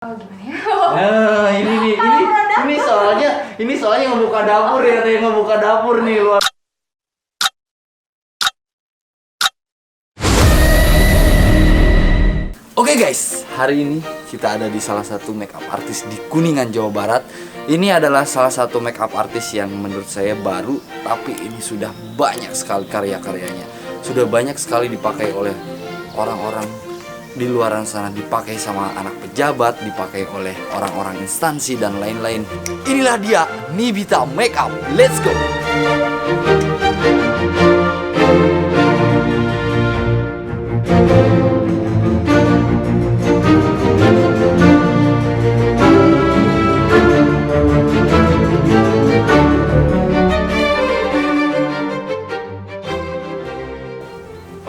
Oh gimana ya? Nah, ini soalnya ngebuka dapur ya, teh ngebuka dapur nih luar. Oke guys, hari ini kita ada di salah satu makeup artist di Kuningan, Jawa Barat. Ini adalah salah satu makeup artist yang menurut saya baru, tapi ini sudah banyak sekali karya-karyanya. Sudah banyak sekali dipakai oleh orang-orang di luar sana, dipakai sama anak pejabat, dipakai oleh orang-orang instansi dan lain-lain. Inilah dia, Nibita Makeup. Let's go.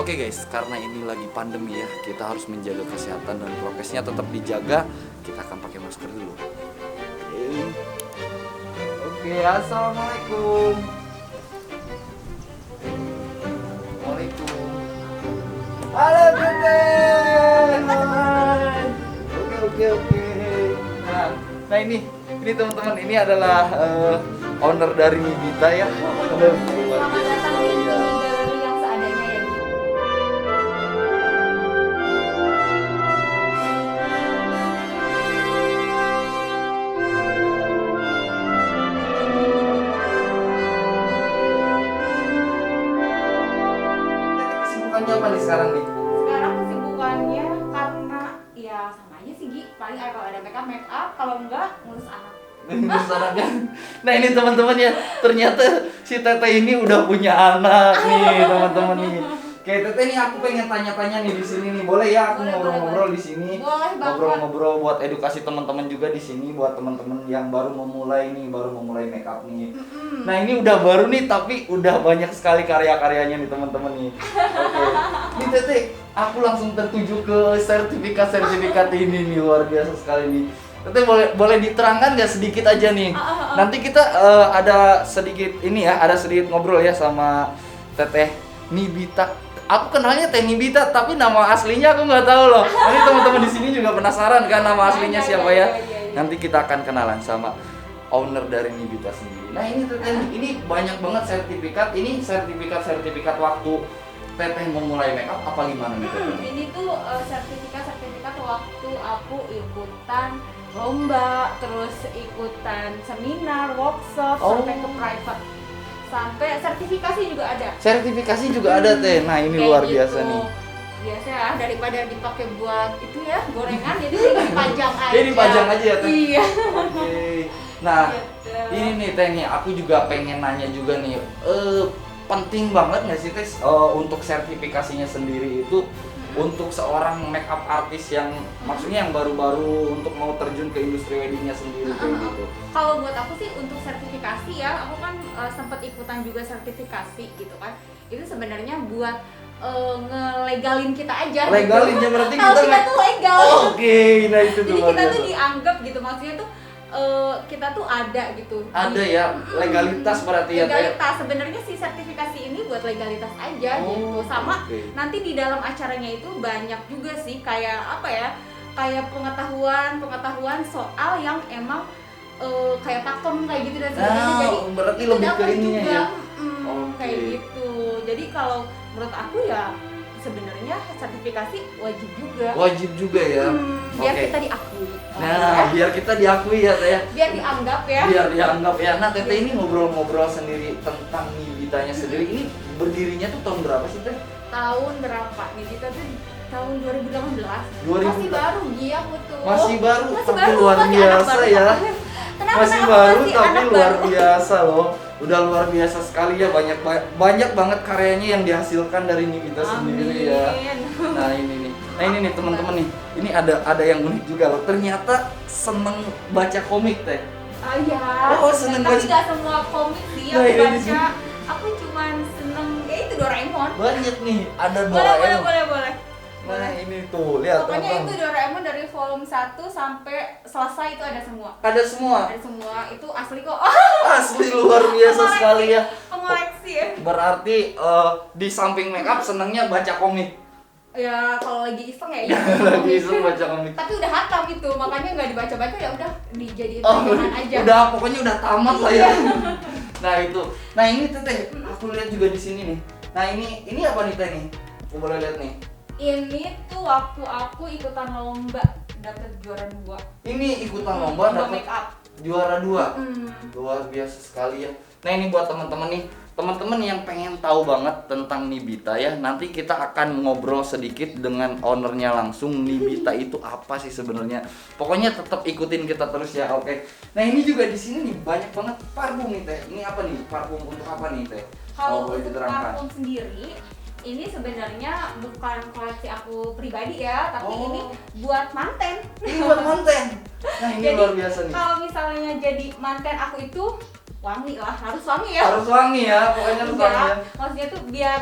Oke guys, karena ini lagi pandemi ya, kita harus menjaga kesehatan dan prokesnya tetap dijaga. Kita akan pakai masker dulu. Oke, assalamualaikum. Waalaikumsalam. Halo Tete. Oke. Nah ini teman-teman, ini adalah owner dari Nibita ya. Selamat datang di galeri yang seadanya ya. Kesibukannya apa nih sekarang nih? Sekarang kesibukannya karena ya sama aja sih Gi. Paling kalau ada make up, kalau enggak ngurus anak. Ngurus anaknya. Nah ini teman-teman ya, ternyata si Tete ini udah punya anak nih teman-teman nih. Kayak Tete nih, aku pengen tanya-tanya nih di sini nih, boleh ya aku Boleh, ngobrol-ngobrol boleh. di sini. Boleh banget. Ngobrol-ngobrol buat edukasi teman-teman juga di sini, buat teman-teman yang baru memulai make up nih. Nah ini udah baru nih, tapi udah banyak sekali karya-karyanya nih teman-teman nih. Oke. Nih Tete, aku langsung tertuju ke sertifikat ini nih, luar biasa sekali nih. Tete boleh diterangkan nggak sedikit aja nih? Nanti kita ada sedikit ini ya, ada sedikit ngobrol ya sama Teteh Nibita. Aku kenalnya Teh Nibita, tapi nama aslinya aku nggak tahu loh. Nanti teman-teman di sini juga penasaran kan nama aslinya siapa ya? Nanti kita akan kenalan sama owner dari Nibita sendiri. Nah ini Teteh, ini banyak banget sertifikat. Ini sertifikat waktu Teteh memulai make up apa gimana nih Teteh? Ini tuh sertifikat waktu aku ikutan lomba, terus ikutan seminar, workshop, sampai ke private, sampai sertifikasi juga ada. Sertifikasi juga ada Teh. Nah ini Kayak luar gitu. biasa nih. Biasa ya, daripada dipakai buat itu ya gorengan, jadi dipajang aja. Jadi dipajang aja ya Teh. Iya. Oke. Nah Gitu. ini nih Teh nih, aku juga pengen nanya juga nih. Penting banget nggak sih Teh untuk sertifikasinya sendiri itu? Untuk seorang makeup artist yang maksudnya yang baru-baru untuk mau terjun ke industri weddingnya sendiri kayak gitu. Kalau buat aku sih untuk sertifikasi ya, aku kan sempat ikutan juga sertifikasi gitu kan. Itu sebenarnya buat ngelegalin kita aja. Legalinnya gitu. berarti Kalau kita kita tuh legal. Oke, nah itu tuh Jadi luar kita tuh biasa. dianggap gitu, maksudnya tuh kita tuh ada gitu. Ada ya legalitas berarti ya Teh. Legalitas sebenarnya si sertifikasi ini buat legalitas aja gitu. Sama oke. nanti di dalam acaranya itu banyak juga sih kayak apa ya? Kayak pengetahuan soal yang emang kayak pakem kayak gitu dan sebagainya. Nah, Jadi berarti itu lebih ke dapat ininya juga. ya. Kayak Oke. gitu. Jadi kalau menurut aku ya sebenarnya sertifikasi wajib juga. Wajib juga ya. Biar Oke. kita diakui. Nah, biar kita diakui ya Teh. Biar dianggap ya. Biar dianggap ya. Nah Teteh ini ngobrol-ngobrol sendiri tentang Nibitanya sendiri. Ini berdirinya tuh tahun berapa sih Teh? Tahun berapa nih? Kita tuh tahun 2018. 2000. Masih baru dia tuh. Masih baru, tapi baru, luar masih anak biasa baru. ya. Kenapa Masih aku baru masih tapi anak luar baru? biasa loh. Udah luar biasa sekali ya, banyak banget karyanya yang dihasilkan dari Nibita sendiri ya. Amin. Nah ini nih teman-teman nih. Ini ada yang unik juga loh. Ternyata seneng baca komik Teh. Ah ya. Oh, seneng tapi baca. nggak semua komik sih Nah, aku ini di baca. sini. Aku cuman seneng ya itu Doraemon. Banyak nih, ada Boleh. Doraemon. Nah ini tuh, lihat Pokoknya teman-teman. itu Doraemon dari volume 1 sampai selesai itu ada semua. Ada semua. Ada semua. Itu asli kok. Asli luar biasa sekali ya. Pengoleksi ya. Berarti di samping make up senengnya baca komik. Ya kalau lagi iseng ya iya. Lagi iseng baca komik. Tapi udah hatam itu, makanya nggak dibaca-baca, ya udah dijadiin Oh, pegangan aja. udah pokoknya udah tamat lah Iya. ya. Nah itu, nah ini teteh, aku lihat juga di sini nih. Nah ini apa nih teh nih? Aku boleh lihat nih. Ini tuh waktu aku ikutan lomba dapet juara 2. Ini ikutan lomba dapat make up. juara 2. Luar biasa sekali ya. Nah ini buat teman-teman nih, teman-teman yang pengen tahu banget tentang Nibita ya, nanti kita akan ngobrol sedikit dengan ownernya langsung. Nibita itu apa sih sebenarnya? Pokoknya tetap ikutin kita terus ya, oke. Nah ini juga di sini nih banyak banget parfum nih teh. Ini apa nih? Parfum untuk apa nih teh? Kalau boleh untuk diterangkan? parfum sendiri, ini sebenarnya bukan koleksi aku pribadi ya, tapi Oh. ini buat manten. Ini buat manten. Nah ini Jadi, luar biasa nih. kalau misalnya jadi manten aku itu wangi lah, harus wangi ya. Harus wangi ya, pokoknya harus wangi ya. Enggak, maksudnya tuh biar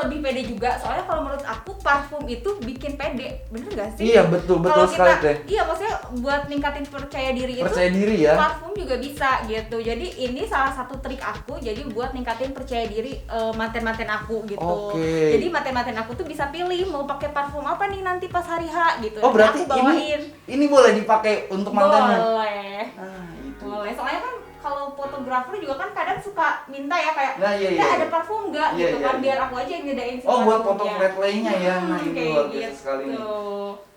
lebih pede juga. Soalnya kalau menurut aku parfum itu bikin pede, bener gak sih? Iya betul Kalau sekali teh. iya maksudnya buat ningkatin percaya diri Percaya itu diri ya. parfum juga bisa gitu. Jadi ini salah satu trik aku, jadi buat ningkatin percaya diri manten-manten aku gitu. Oke. Jadi manten-manten aku tuh bisa pilih mau pakai parfum apa nih nanti pas hari H gitu. Oh Nanti berarti aku bawain. ini boleh dipakai untuk mantannya? Boleh. Ah itu. Boleh. Soalnya kan kalau fotografer juga kan kadang suka minta ya kayak, Nah, iya, "Ya, iya. ada parfum nggak?" Iya, gitu iya, kan, iya. biar aku aja yang ngedain si Oh buat foto parfumnya. flat lay-nya ya. Nah ini Kayak luar biasa gitu. sekali nih.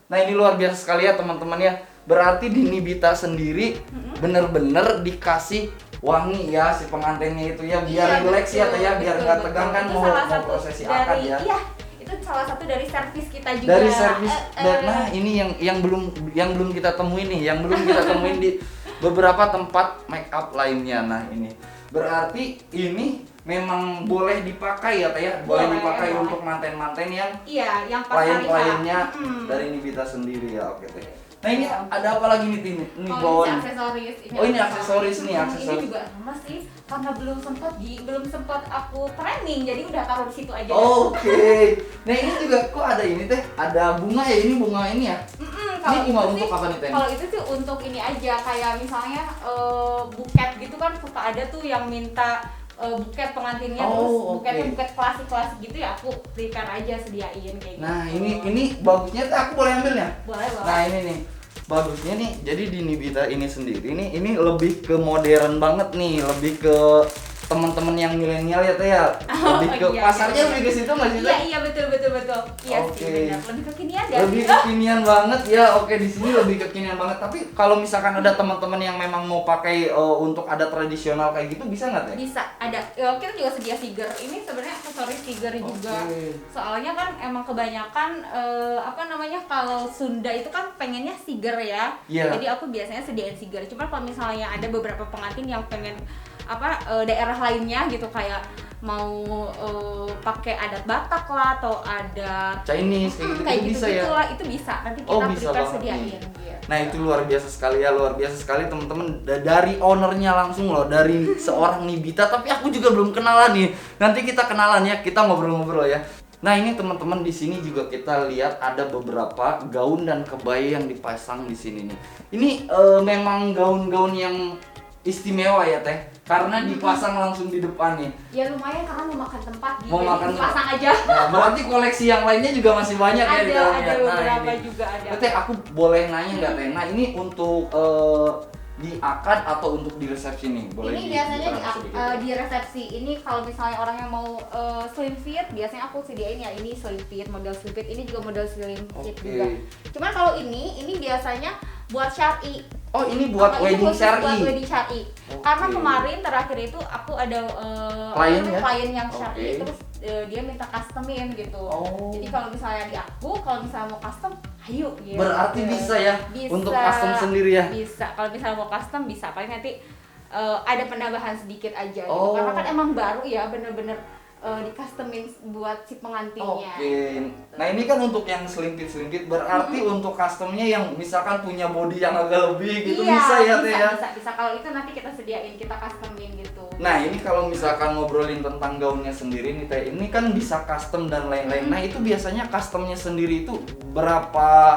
Nah ini luar biasa sekali ya teman-teman ya. Berarti di Nibita sendiri bener-bener dikasih wangi ya si pengantinnya itu ya, biar Iya, relax ya betul, teh ya, biar betul, nggak betul. tegang kan Itu mau salah satu prosesi dari, akad ya. Iya, itu salah satu dari servis kita juga. Dari servis nah ini yang belum kita temuin nih, yang belum kita temuin di beberapa tempat make up lainnya. Nah ini berarti ini memang boleh dipakai ya teh ya, boleh dipakai boleh. untuk manten-manten yang Iya, yang pas hari H. klien-kliennya Mm-mm. dari Nibita sendiri ya, oke teh. Nah ini ada apa lagi nih Tin? Ini Kalau bawaan. ini aksesoris. Oh, ini aksesoris nih, aksesoris. Ini juga sama sih, karena belum sempat aku training, jadi udah taruh di situ aja. Oke. Nah ini juga kok ada ini teh, ada bunga ya, ini bunga ini ya. Ini bunga itu untuk sih- apa nih teh? Kalau itu sih untuk ini aja, kayak misalnya buket gitu kan suka ada tuh yang minta buket pengantinnya, Oh, terus oke. buketnya buket klasik-klasik gitu ya, aku prepare aja sediain kayak gitu. Nah ini bagusnya teh, aku boleh ambilnya? boleh. Nah ini nih bagusnya nih, jadi di Nibita ini sendiri nih, ini lebih ke modern banget nih, lebih ke teman-teman yang milenial ya teh ya, lebih ke iya, pasarnya iya. lebih ke situ nggak sih teh? Iya betul. Iya Oke. sih benar. Lebih kekinian ya. Lebih kekinian banget ya, oke di sini lebih kekinian banget. Tapi kalau misalkan ada teman-teman yang memang mau pakai untuk ada tradisional kayak gitu bisa nggak teh? Bisa ada. Ya, kita juga sedia figure. Ini sebenarnya aksesoris figure juga. Oke. Soalnya kan emang kebanyakan kalau Sunda itu kan pengennya figure ya. Iya. Jadi aku biasanya sediain figure. Cuma kalau misalnya ada beberapa pengantin yang pengen daerah lainnya gitu, kayak mau pakai adat Batak lah atau adat Chinese kayak gitu, kayak bisa ya. lah, itu bisa. Nanti kita Oh, bisa prepare banget sediain nih. gitu. Nah itu luar biasa sekali ya, luar biasa sekali teman-teman. Dari ownernya langsung loh, dari seorang Nibita. Tapi aku juga belum kenalan nih. Nanti kita kenalan ya, kita ngobrol-ngobrol ya. Nah ini teman-teman, di sini juga kita lihat ada beberapa gaun dan kebaya yang dipasang di sini nih. Ini memang gaun-gaun yang istimewa ya teh, karena dipasang langsung di depan nih. Ya lumayan karena mau makan tempat gitu. Mau jadi makan dipasang aja. Nah, berarti koleksi yang lainnya juga masih banyak ya di dalamnya. Ada beberapa ini. juga ada. Teh aku boleh nanya nggak teh? Nah ini untuk di akad atau untuk di resepsi nih? Boleh Ini biasanya diterangkan sedikit? di resepsi ini kalau misalnya orang yang mau slim fit, biasanya aku sediain ya ini slim fit, model slim fit, ini juga model slim fit Oke. juga. Cuman kalau ini biasanya buat syar'i. Oh ini buat Kalau ini wedding khusus syar'i. Buat wedding syar'i. Oke. Karena kemarin terakhir itu aku ada Klien ya? yang syar'i, Oke. terus dia minta customin gitu. Oh. Jadi kalau misalnya di aku, kalau misalnya mau custom, ayo gitu. Berarti bisa ya Bisa. untuk custom sendiri ya? Bisa. Kalau misalnya mau custom bisa. Paling nanti ada penambahan sedikit aja gitu. Oh. Karena kan emang baru ya, bener-bener di customin buat si pengantinnya. Oke. Nah ini kan untuk yang selimpit berarti untuk customnya yang misalkan punya body yang agak lebih gitu, Iya, bisa ya teh ya? Bisa. Kalau itu nanti kita sediain, kita customin gitu. Nah ini kalau misalkan ngobrolin tentang gaunnya sendiri nih Teh, ini kan bisa custom dan lain-lain. Nah itu biasanya customnya sendiri itu berapa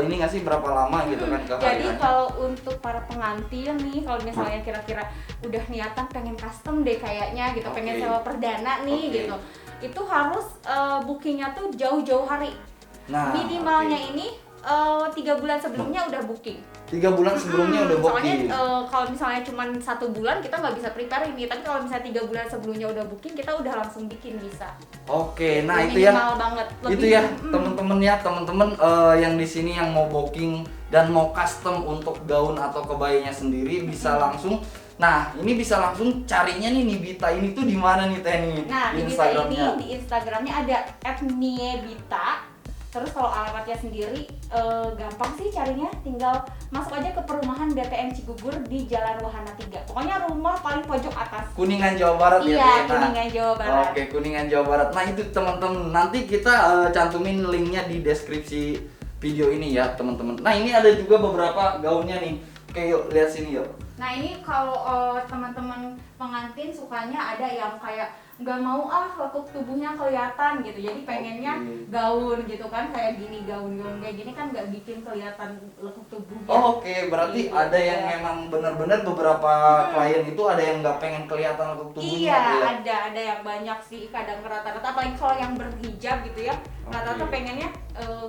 ini nggak sih, berapa lama gitu kan Jadi kehariannya? kalau untuk para pengantin nih, kalau misalnya kira-kira udah niatan pengen custom deh kayaknya gitu, pengen Oke. sewa perdana nih Oke. gitu, itu harus bookingnya tuh jauh-jauh hari. Nah, Minimalnya oke. ini 3 bulan sebelumnya udah booking. 3 bulan sebelumnya udah Soalnya booking. kalau misalnya cuma 1 bulan kita nggak bisa prepare ini, tapi kalau misalnya 3 bulan sebelumnya udah booking kita udah langsung bikin bisa. Oke, nah Ini itu ya. minimal banget. Itu ya temen-temen ya, temen-temen yang di sini yang mau booking dan mau custom untuk gaun atau kebayanya sendiri bisa langsung. Nah, ini bisa langsung carinya nih Nibita ini tuh di mana nih Teh nih? Nah, Di di Bita ini di Instagramnya ada @niebita. Terus kalau alamatnya sendiri gampang sih carinya, tinggal masuk aja ke perumahan BTN Cigugur di Jalan Wahana 3. Pokoknya rumah paling pojok atas. Kuningan Jawa Barat ya Iya, Teh? Nah, Kuningan Jawa Barat. Oke, Kuningan Jawa Barat. Nah, itu teman-teman nanti kita cantumin linknya di deskripsi video ini ya, teman-teman. Nah, ini ada juga beberapa gaunnya nih. Oke, yuk lihat sini yuk. Nah ini kalau teman-teman pengantin sukanya ada yang kayak nggak mau lekuk tubuhnya kelihatan gitu, jadi pengennya gaun gitu kan, kayak gini, gaun-gaun kayak gini kan nggak bikin kelihatan lekuk tubuhnya. Oke, berarti Gitu. ada yang memang benar-benar beberapa klien itu ada yang nggak pengen kelihatan lekuk tubuhnya Iya, tuh ya. ada yang banyak sih, kadang rata-rata apalagi kalau yang berhijab gitu ya, rata-rata Oke. pengennya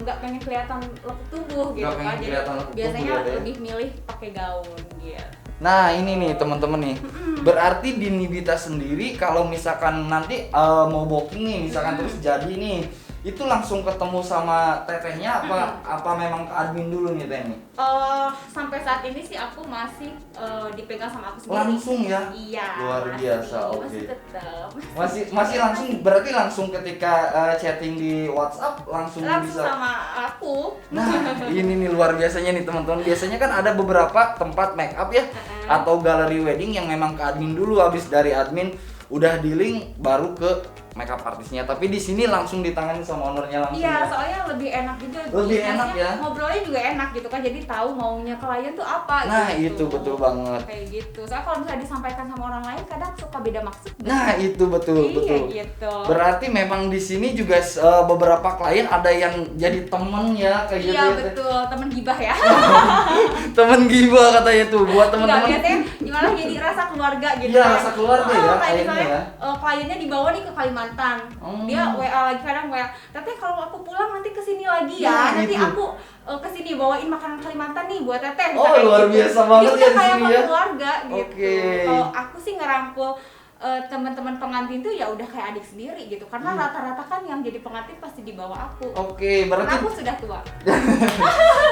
nggak pengen kelihatan lekuk tubuh gitu Nggak pengen kan, jadi kelihatan lekuk tubuh biasanya ya, Teh? lebih milih pakai gaun gitu. Nah ini nih teman-teman nih, berarti di Nibita sendiri kalau misalkan nanti mau booking nih, misalkan terus jadi nih, itu langsung ketemu sama tetehnya apa memang ke admin dulu nih Teh nih? Sampai saat ini sih aku masih dipegang sama aku sendiri. Langsung ya? Iya. Luar masih- biasa, oke. Masih tetap. Masih langsung, berarti langsung ketika chatting di WhatsApp langsung bisa. Sama aku. Nah, ini nih luar biasanya nih teman-teman. Biasanya kan ada beberapa tempat make up ya atau galeri wedding yang memang ke admin dulu, habis dari admin udah di link baru ke makeup artisnya. Tapi di sini langsung ditangani sama ownernya langsung. Iya, ya. soalnya lebih enak juga. Lebih Biasanya enak ya. Ngobrolnya juga enak gitu kan, jadi tahu maunya klien tuh apa. Nah, gitu. itu betul banget. Kayak gitu. Soalnya kalau misalnya disampaikan sama orang lain kadang suka beda maksud. Nah, itu betul Iya, betul. gitu. Berarti memang di sini juga beberapa klien ada yang jadi temen ya kayak gitu. Iya, ya, Teh? betul. Temen gibah ya. Temen gibah katanya tuh buat Enggak, teman-teman. biasanya gimana jadi rasa keluarga gitu. Iya, kan. rasa keluarga ya, Kayak kayaknya misalnya ya. kliennya dibawa nih ke Kalimantan. Dia WA lagi, kadang WA, "Teteh kalau aku pulang nanti kesini lagi ya. Nah, Nanti gitu. aku kesini bawain makanan Kalimantan nih buat Teteh." Oh, Kayak luar gitu. biasa banget Jadi ya udah di kayak sini ya. keluarga gitu. Oke. Kalau aku sih ngerangkul teman-teman pengantin tuh ya udah kayak adik sendiri gitu. Karena rata-rata kan yang jadi pengantin pasti di bawah aku. Oke, Karena berarti aku sudah tua.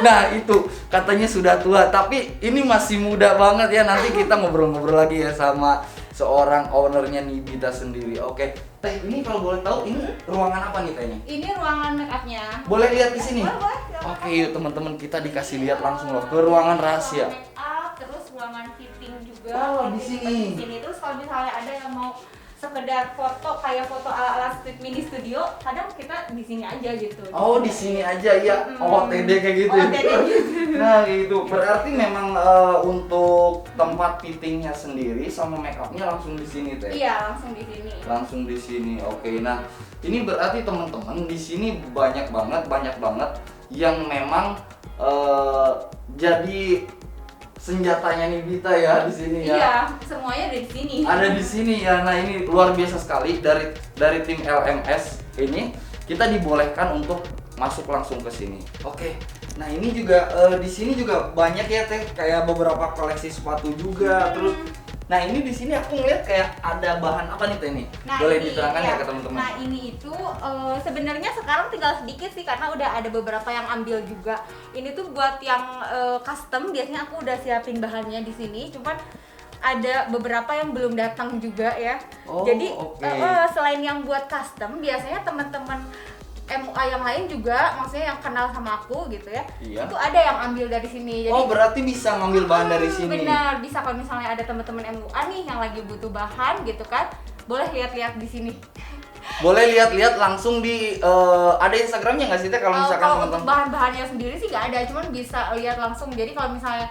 nah itu katanya sudah tua, tapi ini masih muda banget ya. Nanti kita ngobrol-ngobrol lagi ya sama seorang ownernya Nibita sendiri. Oke, Teh ini kalau boleh tahu ini ruangan apa nih Tehnya? Ini ruangan make upnya. Boleh lihat di sini? Boleh. Oke, yuk teman-teman kita dikasih lihat langsung loh ke ruangan rahasia. Make up, terus ruangan fitting juga. Oh, di Fitting sini. Di sini. Terus kalau misalnya ada yang mau sekedar foto kayak foto ala-ala mini studio, kadang kita di sini aja gitu. Oh, di sini aja ya. OTD kayak gitu. ya? OTD gitu. Nah, gitu. Berarti memang untuk tempat fittingnya sendiri sama make upnya langsung di sini Teh. Iya, langsung di sini. Langsung di sini. Oke. Nah, ini berarti teman-teman di sini banyak banget yang memang jadi senjatanya Nibita ya di sini ya. Iya, semuanya ada di sini. Ada di sini ya. Nah, ini luar biasa sekali dari tim LMS ini kita dibolehkan untuk masuk langsung ke sini. Oke. Nah, ini juga di sini juga banyak ya Teh, kayak beberapa koleksi sepatu juga. Terus nah, ini di sini aku ngeliat kayak ada bahan apa nih Teh nih? Boleh ini, diterangkan ya. ya ke teman-teman? Nah, ini itu sebenarnya sekarang tinggal sedikit sih karena udah ada beberapa yang ambil juga. Ini tuh buat yang custom, biasanya aku udah siapin bahannya di sini, cuman ada beberapa yang belum datang juga ya. Oh, Jadi oke. selain yang buat custom, biasanya teman-teman MUA yang lain juga, maksudnya yang kenal sama aku gitu ya, Iya. itu ada yang ambil dari sini. Jadi Oh, berarti bisa ngambil bahan dari sini. benar, bisa kalau misalnya ada teman-teman MUA nih yang lagi butuh bahan gitu kan, boleh lihat-lihat di sini. Boleh lihat-lihat langsung di ada Instagramnya nggak sih Teh kalau misalkan Kalau untuk teman-teman? bahan-bahannya sendiri sih nggak ada, cuman bisa lihat langsung. Jadi kalau misalnya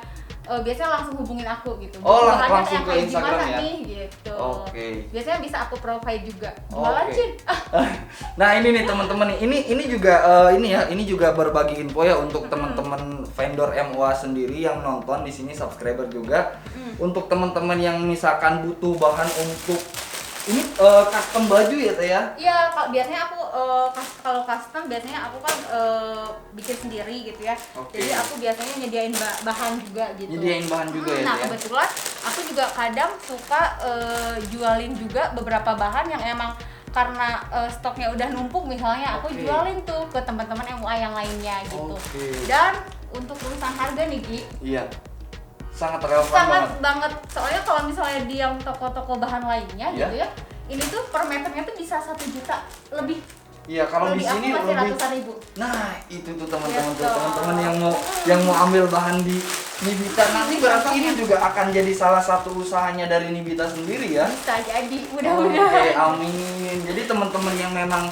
biasanya langsung hubungin aku gitu. Oh, Bahannya langsung yang ke kayak Instagram gimana ya? nih gitu. Oke. Biasanya bisa aku provide juga. Jualan Oke. Cin. Nah ini nih teman-teman nih, ini juga ini juga berbagi info ya untuk teman-teman vendor MUA sendiri yang nonton di sini, subscriber juga. Untuk teman-teman yang misalkan butuh bahan untuk ini custom baju ya Teh ya? Iya, biasanya aku kalau custom biasanya aku kan bikin sendiri gitu ya. Oke. Jadi aku biasanya nyediain bahan juga gitu. Nyediain bahan juga ya, Nah, Teh ya? kebetulan aku juga kadang suka jualin juga beberapa bahan yang emang karena stoknya udah numpuk misalnya, aku Oke. jualin tuh ke teman-teman MUA yang lainnya gitu. Oke. Dan untuk urusan harga nih Gi, Iya. Sangat relevan sangat banget. banget. Soalnya kalau misalnya di yang toko-toko bahan lainnya Iya. gitu ya, ini tuh per meternya tuh bisa 1 juta lebih. Iya, kalau di Aku sini masih lebih. ratusan ribu. Nah, itu tuh teman-teman Gitu. tuh, teman-teman yang mau ambil bahan di Nibita nanti berarti ini juga akan jadi salah satu usahanya dari Nibita sendiri ya. Bisa jadi, Oke, mudah-mudahan. amin. Jadi teman-teman yang memang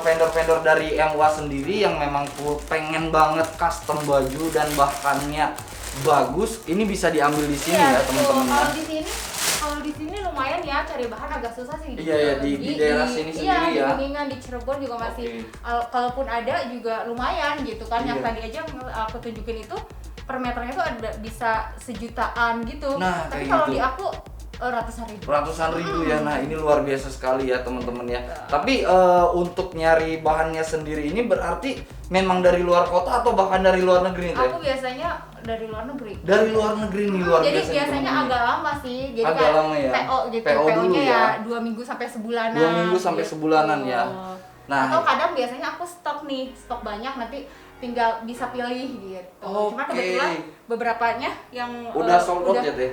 vendor-vendor dari MUA sendiri yang memang pengen banget custom baju dan bahannya bagus, ini bisa diambil di sini Iya, ya betul. teman-teman ya. Kalau di sini lumayan ya, cari bahan agak susah sih. Iya, ya, di daerah sini sendiri ya. Di Kuningan, di Cirebon juga masih. Oke. Kalaupun ada juga lumayan gitu kan. Yang Iya. tadi aja aku tunjukin itu per meternya tuh ada bisa sejutaan gitu. Nah, Tapi kayak kalau gitu. di aku ratusan ribu. Ratusan ribu ya. Nah, ini luar biasa sekali ya teman-teman ya. Tapi untuk nyari bahannya sendiri ini berarti memang dari luar kota atau bahkan dari luar negeri nih, Teh? Aku biasanya dari luar negeri. Dari luar negeri nih, luar Jadi biasa nih, biasanya teman-teman. agak lama sih. Jadi Agak kayak lama ya? PO gitu. PO dulu PO-nya ya? ya 2 minggu sampai sebulanan. 2 minggu sampai gitu. sebulanan ya. Nah, Atau kadang biasanya aku stok nih, stok banyak nanti tinggal bisa pilih gitu. Cuma Oke. kebetulan beberapanya yang udah sold out ya Teh?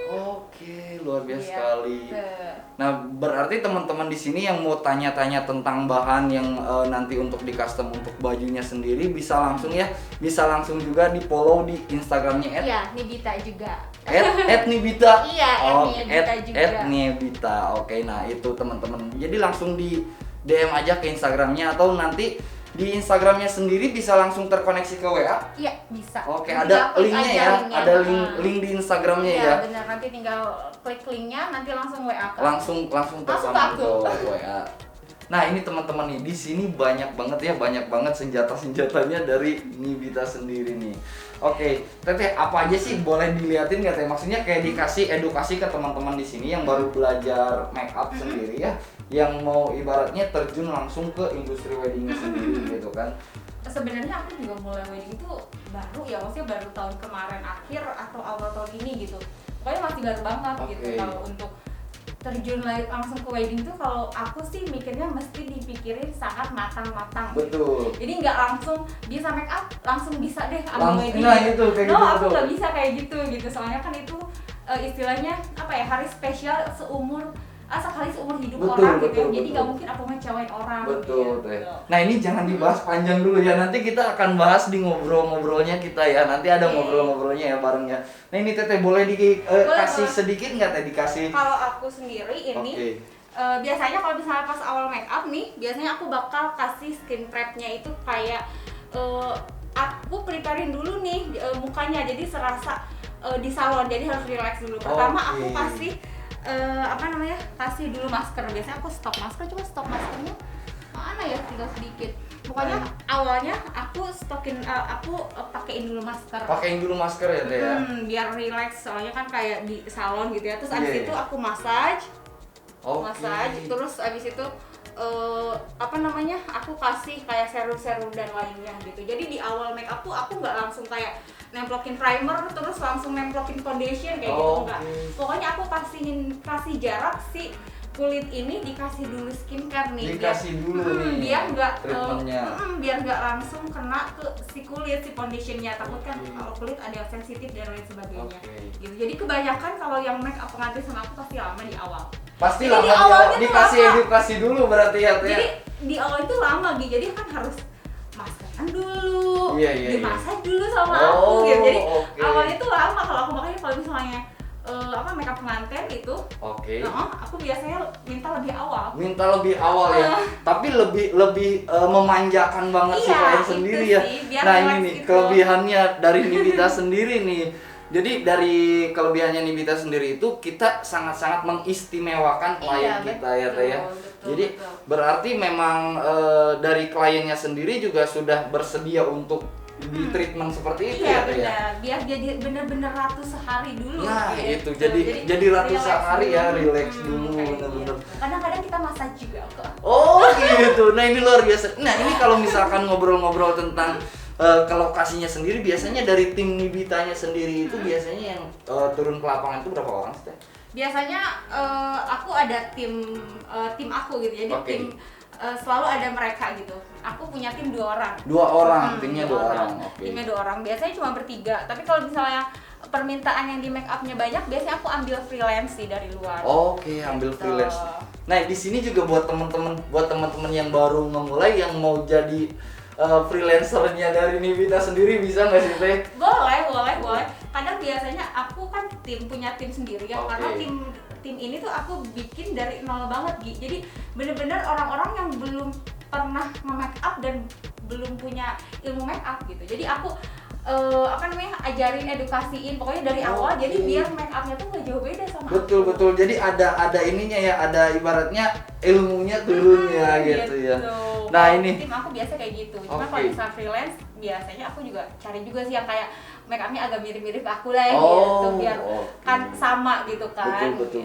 Oke, luar biasa Iya. sekali. Nah, berarti teman-teman di sini yang mau tanya-tanya tentang bahan yang nanti untuk di custom untuk bajunya sendiri bisa langsung ya, bisa langsung juga di follow di Instagramnya Iya, Nibita juga. @nibita. Iya, Oke, @nibita juga. @nibita. Oke, nah itu teman-teman. Jadi langsung di DM aja ke Instagramnya atau nanti di Instagramnya sendiri bisa langsung terkoneksi ke WA. Iya, bisa. Oke, Nanti ada klik linknya aja ya, linknya. ada link di Instagramnya Iya, ya. benar. Nanti tinggal klik linknya, nanti langsung WA ke aku. Langsung Langsung tersambung ke aku. ke WA. Nah ini teman-teman nih, di sini banyak banget senjata-senjatanya dari Nibita sendiri nih. Oke, Teteh apa aja sih boleh diliatin nggak Teh? Maksudnya kayak dikasih edukasi ke teman-teman di sini yang baru belajar make up sendiri ya, yang mau ibaratnya terjun langsung ke industri weddingnya sendiri gitu kan? Sebenarnya aku juga mulai wedding itu baru ya, maksudnya baru tahun kemarin akhir atau awal tahun ini gitu. Pokoknya masih baru banget gitu Oke. kalau untuk terjun langsung ke wedding tuh kalau aku sih mikirnya mesti dipikirin sangat matang-matang. Betul. Jadi nggak langsung bisa make up langsung bisa deh ambil Langsung, wedding. nah itu kayak No, gitu aku betul. nggak bisa kayak gitu soalnya kan itu istilahnya apa ya, hari spesial sekali seumur hidup Betul, orang gitu betul, ya. Jadi betul. nggak mungkin aku ngecewain orang. Betul, gitu. Teh. Nah, ini jangan dibahas panjang dulu ya. Nanti kita akan bahas di ngobrol-ngobrolnya kita ya. Nanti ada Oke. ngobrol-ngobrolnya ya barengnya. Nah, ini Teteh boleh kasih boleh. sedikit nggak Teh dikasih? Kalau aku sendiri ini Oke. biasanya kalau misalnya pas awal make up nih, biasanya aku bakal kasih skin prep-nya itu kayak aku preparein dulu nih mukanya, jadi serasa di salon, jadi harus relax dulu. Pertama Oke. aku kasih kasih dulu masker. Biasanya aku stok masker, cuma stok maskernya mana ya, tinggal sedikit. Pokoknya awalnya aku pakein dulu masker. Pakein dulu masker ya Teh ya. Biar relax, soalnya kan kayak di salon gitu ya. Terus abis Iya, itu iya. aku massage, Oke. terus abis itu aku kasih kayak serum-serum dan lainnya gitu. Jadi di awal make up tuh aku nggak langsung kayak nemplokin primer terus langsung nemplokin foundation kayak gitu, enggak. Pokoknya aku kasih jarak si kulit ini, dikasih dulu skincare nih. Dikasih dulu nih biar nggak treatmentnya. biar nggak langsung kena ke si kulit, si foundationnya. Takut kan Oke. kalau kulit ada yang sensitif dan lain sebagainya. Oke. Gitu. Jadi kebanyakan kalau yang make up pengantin sama aku pasti lama di awal. Pasti Jadi lah di awalnya tuh dikasih lama. edukasi dulu berarti ya Teh. Jadi di awal itu lama gitu, jadi kan harus maskeran dulu, Iya, iya, dimasak dulu sama Oh, aku gitu. Jadi oke. awalnya itu lama kalau aku, makanya kalau misalnya makeup pengantin itu, Oke. aku biasanya minta lebih awal. Minta lebih awal ya, tapi lebih memanjakan banget si Iya, klien itu sendiri ya. sih, biar Nah ini relax nih gitu. kelebihannya dari Nibita sendiri nih. Jadi dari kelebihannya Nibita sendiri itu kita sangat-sangat mengistimewakan klien kita ya Teh ya. Jadi berarti memang dari kliennya sendiri juga sudah bersedia untuk di treatment seperti itu ya Teh ya. Biar jadi bener-bener ratu sehari dulu. Nah gitu. itu jadi ratu sehari ya, relax dulu bener-bener. Kadang-kadang kita massage juga kok. Oh gitu. Nah ini luar biasa. Nah ini kalau misalkan ngobrol-ngobrol tentang ke lokasinya sendiri, biasanya dari tim Nibitanya sendiri itu biasanya yang turun ke lapangan itu berapa orang sih? Biasanya aku ada tim aku gitu, jadi tim selalu ada mereka gitu. Aku punya tim 2 orang. 2 orang, timnya 2 orang. Oke. Timnya 2 orang. Biasanya cuma bertiga. Tapi kalau misalnya permintaan yang di make upnya banyak, biasanya aku ambil freelance sih dari luar. Oke, ambil freelance. Nah di sini juga buat teman-teman yang baru memulai yang mau jadi freelancernya dari Nibita sendiri bisa nggak sih Teh? Boleh. Kadang biasanya aku kan punya tim sendiri ya, karena tim ini tuh aku bikin dari nol banget Gi. Jadi bener-bener orang-orang yang belum pernah nge-make up dan belum punya ilmu make up gitu. Jadi aku ajarin, edukasiin pokoknya dari awal, jadi biar make upnya tuh nggak jauh beda sama betul. Jadi ada ininya ya, ada ibaratnya ilmunya turun ya gitu ya. Nah ini tim aku biasa kayak gitu. Cuma kalau misalnya freelance biasanya aku juga cari juga sih yang kayak make upnya agak mirip-mirip aku lah gitu, biar kan sama gitu kan. Betul.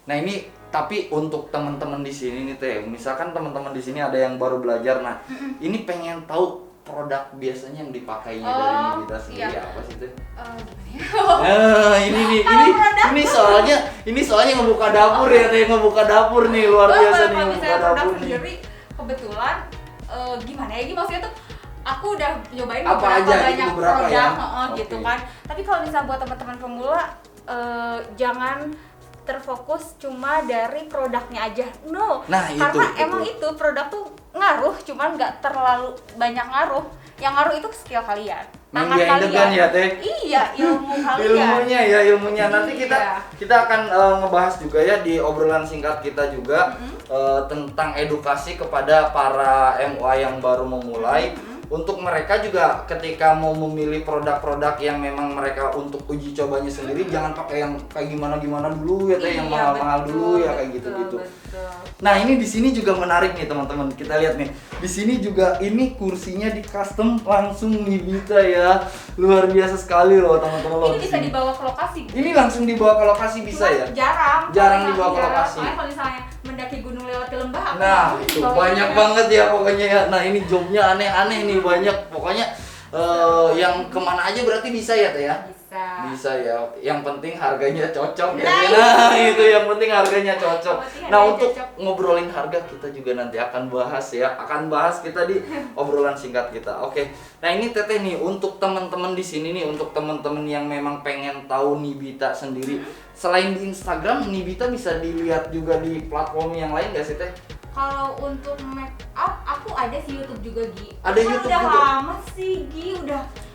Nah ini tapi untuk teman-teman di sini nih Teh, misalkan teman-teman di sini ada yang baru belajar, nah ini pengen tahu produk biasanya yang dipakainya dari Nibita sendiri apa sih Teh? Nah ini soalnya ngebuka dapur ya Teh, ngebuka dapur nih luar biasa nih ngebuka dapur nih. Sendiri kebetulan gimana ya, maksudnya tuh aku udah nyobain apa aja banyak beberapa produk gitu kan. Tapi kalau misalnya buat teman-teman pemula jangan terfokus cuma dari produknya aja. No. Nah, karena emang itu produk tuh ngaruh, cuman nggak terlalu banyak ngaruh. Yang ngaruh itu skill kalian, tangan kalian. Ya, Teh. Iya, ilmu kalian. Ilmunya nanti kita akan ngebahas juga ya di obrolan singkat kita juga tentang edukasi kepada para MUA yang baru memulai. Untuk mereka juga ketika mau memilih produk-produk yang memang mereka untuk uji cobanya sendiri, jangan pakai yang kayak gimana dulu ya Teh, yang mahal-mahal dulu ya kayak gitu-gitu. Nah ini di sini juga menarik nih teman-teman, kita lihat nih di sini juga ini kursinya di custom langsung Nibita ya, luar biasa sekali loh teman-teman loh. Ini bisa dibawa ke lokasi. Ini langsung dibawa ke lokasi bisa ya? Jarang dibawa ke lokasi. Soalnya kalau misalnya mendaki gunung lewati lembah, nah itu banyak banget ya pokoknya ya. Nah ini jobnya aneh-aneh nih, banyak pokoknya yang kemana aja berarti bisa ya Teh ya? Bisa ya, yang penting harganya cocok ya. Nah itu yang penting harganya cocok. Nah untuk ngobrolin harga kita juga nanti akan bahas ya, kita di obrolan singkat kita. Oke. Nah ini Teteh nih untuk teman-teman di sini nih, untuk teman-teman yang memang pengen tahu Nibita sendiri, selain di Instagram, Nibita bisa dilihat juga di platform yang lain nggak sih Teh? Kalau untuk make up, aku ada sih YouTube juga Gi. Ada YouTube udah juga? lama sih Gi,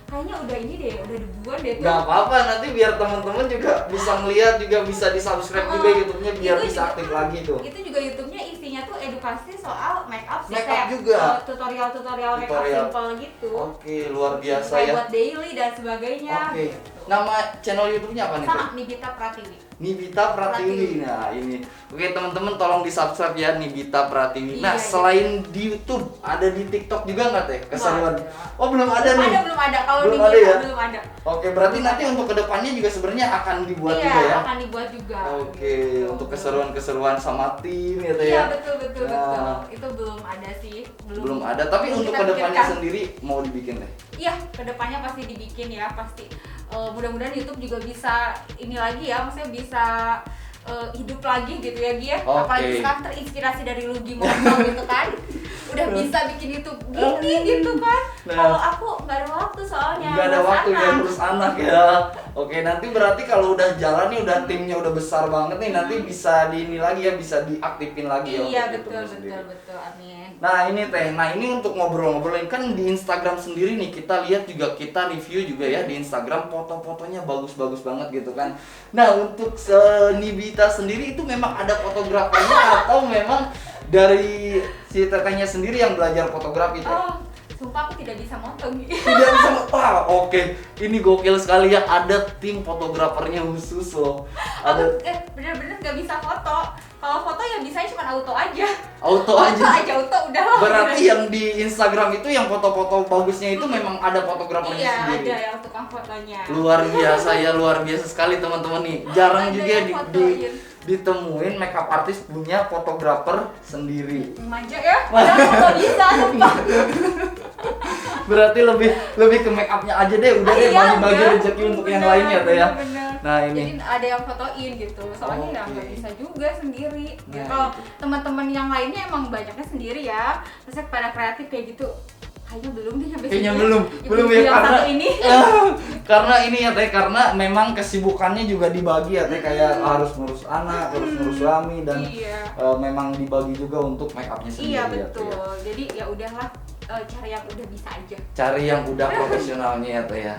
kayaknya udah ini deh, udah debuan deh tuh. Gak apa-apa, nanti biar teman-teman juga bisa ngeliat, juga bisa di-subscribe juga YouTube-nya biar itu bisa juga, aktif lagi tuh. Itu juga YouTube-nya isinya tuh edukasi soal make up sih, Make up kayak juga. Tutorial make up simple gitu. Oke, luar biasa kayak ya. buat daily dan sebagainya. Oke. Gitu. Nama channel YouTube-nya apa nih? Sama Nibita Pratiwi. Nibita Pratiwi. Nah, ini. Oke, teman-teman tolong di-subscribe ya Nibita Pratiwi. Nah, Iya, selain di YouTube, ada di TikTok juga nggak Teh? Keseruan. Oh, belum ada nih. Belum ada. Kalau belum Nibita ada ya? belum ada. Oke, berarti nanti untuk kedepannya juga sebenarnya akan dibuat iya, juga ya? akan dibuat juga. Oke, gitu. untuk keseruan-keseruan sama tim ya Teh Iya, ya? betul. Nah. Itu belum ada sih. Belum ada, tapi belum untuk kita kedepannya pikirkan. sendiri mau dibikin Teh? Iya, kedepannya pasti dibikin ya, pasti. Mudah-mudahan YouTube juga bisa ini lagi ya, maksudnya bisa hidup lagi gitu ya Gia. Oke. Apalagi sekarang terinspirasi dari Lugi Montong gitu kan, udah bisa bikin YouTube gini gitu kan. Nah. Kalau aku nggak ada waktu soalnya. Nggak ada ngurus waktu ya anak. ngurus anak ya. Oke, nanti berarti kalau udah jalan nih, udah timnya udah besar banget nih, nanti bisa di ini lagi ya, bisa diaktifin lagi ya. Iya, untuk YouTube sendiri. betul, amin. Nah ini Teh, nah ini untuk ngobrol-ngobrolin kan di Instagram sendiri nih, kita lihat juga, kita review juga ya di Instagram, foto-fotonya bagus-bagus banget gitu kan. Nah untuk Nibita sendiri itu memang ada fotografernya atau memang dari si Tetehnya sendiri yang belajar fotografi Teh? Oh, Sumpah aku tidak bisa moto gitu. Tidak bisa. Wah, oke. Ini gokil sekali ya, ada tim fotografernya khusus loh. Aku Ada bener-bener gak bisa foto. Kalau foto ya bisa cuma auto aja. auto Auto aja. aja auto udah lah. Berarti yang di Instagram itu yang foto-foto bagusnya itu memang ada fotografernya Iya, sendiri. ada yang tukang fotonya. Luar biasa ya, luar biasa sekali teman-teman nih. Jarang Ada juga yang fotoin. ditemuin makeup artist punya fotografer sendiri. Manja ya. Padahal aku gak bisa sumpah. Berarti lebih ke make upnya aja deh, udah deh Iya, bagi-bagi udah. rezeki untuk yang Bener, lainnya tuh ya. bener. Nah ini. Jadi ada yang fotoin gitu. Soalnya ya Oke. nggak bisa juga sendiri. Nah, Kalau itu. teman-teman yang lainnya emang banyaknya sendiri ya. Terus pada kreatif kayak gitu. Kayaknya belum deh sampai Kayaknya sini. belum Ibu-ibu ya yang karena satu ini. karena ini ya teh, karena memang kesibukannya juga dibagi ya teh, kayak harus ngurus anak, harus ngurus suami dan Iya. memang dibagi juga untuk make upnya sendiri. Iya ya, Teh, betul. ya. Jadi ya udahlah cari yang udah bisa aja. Cari yang udah profesionalnya ya teh ya.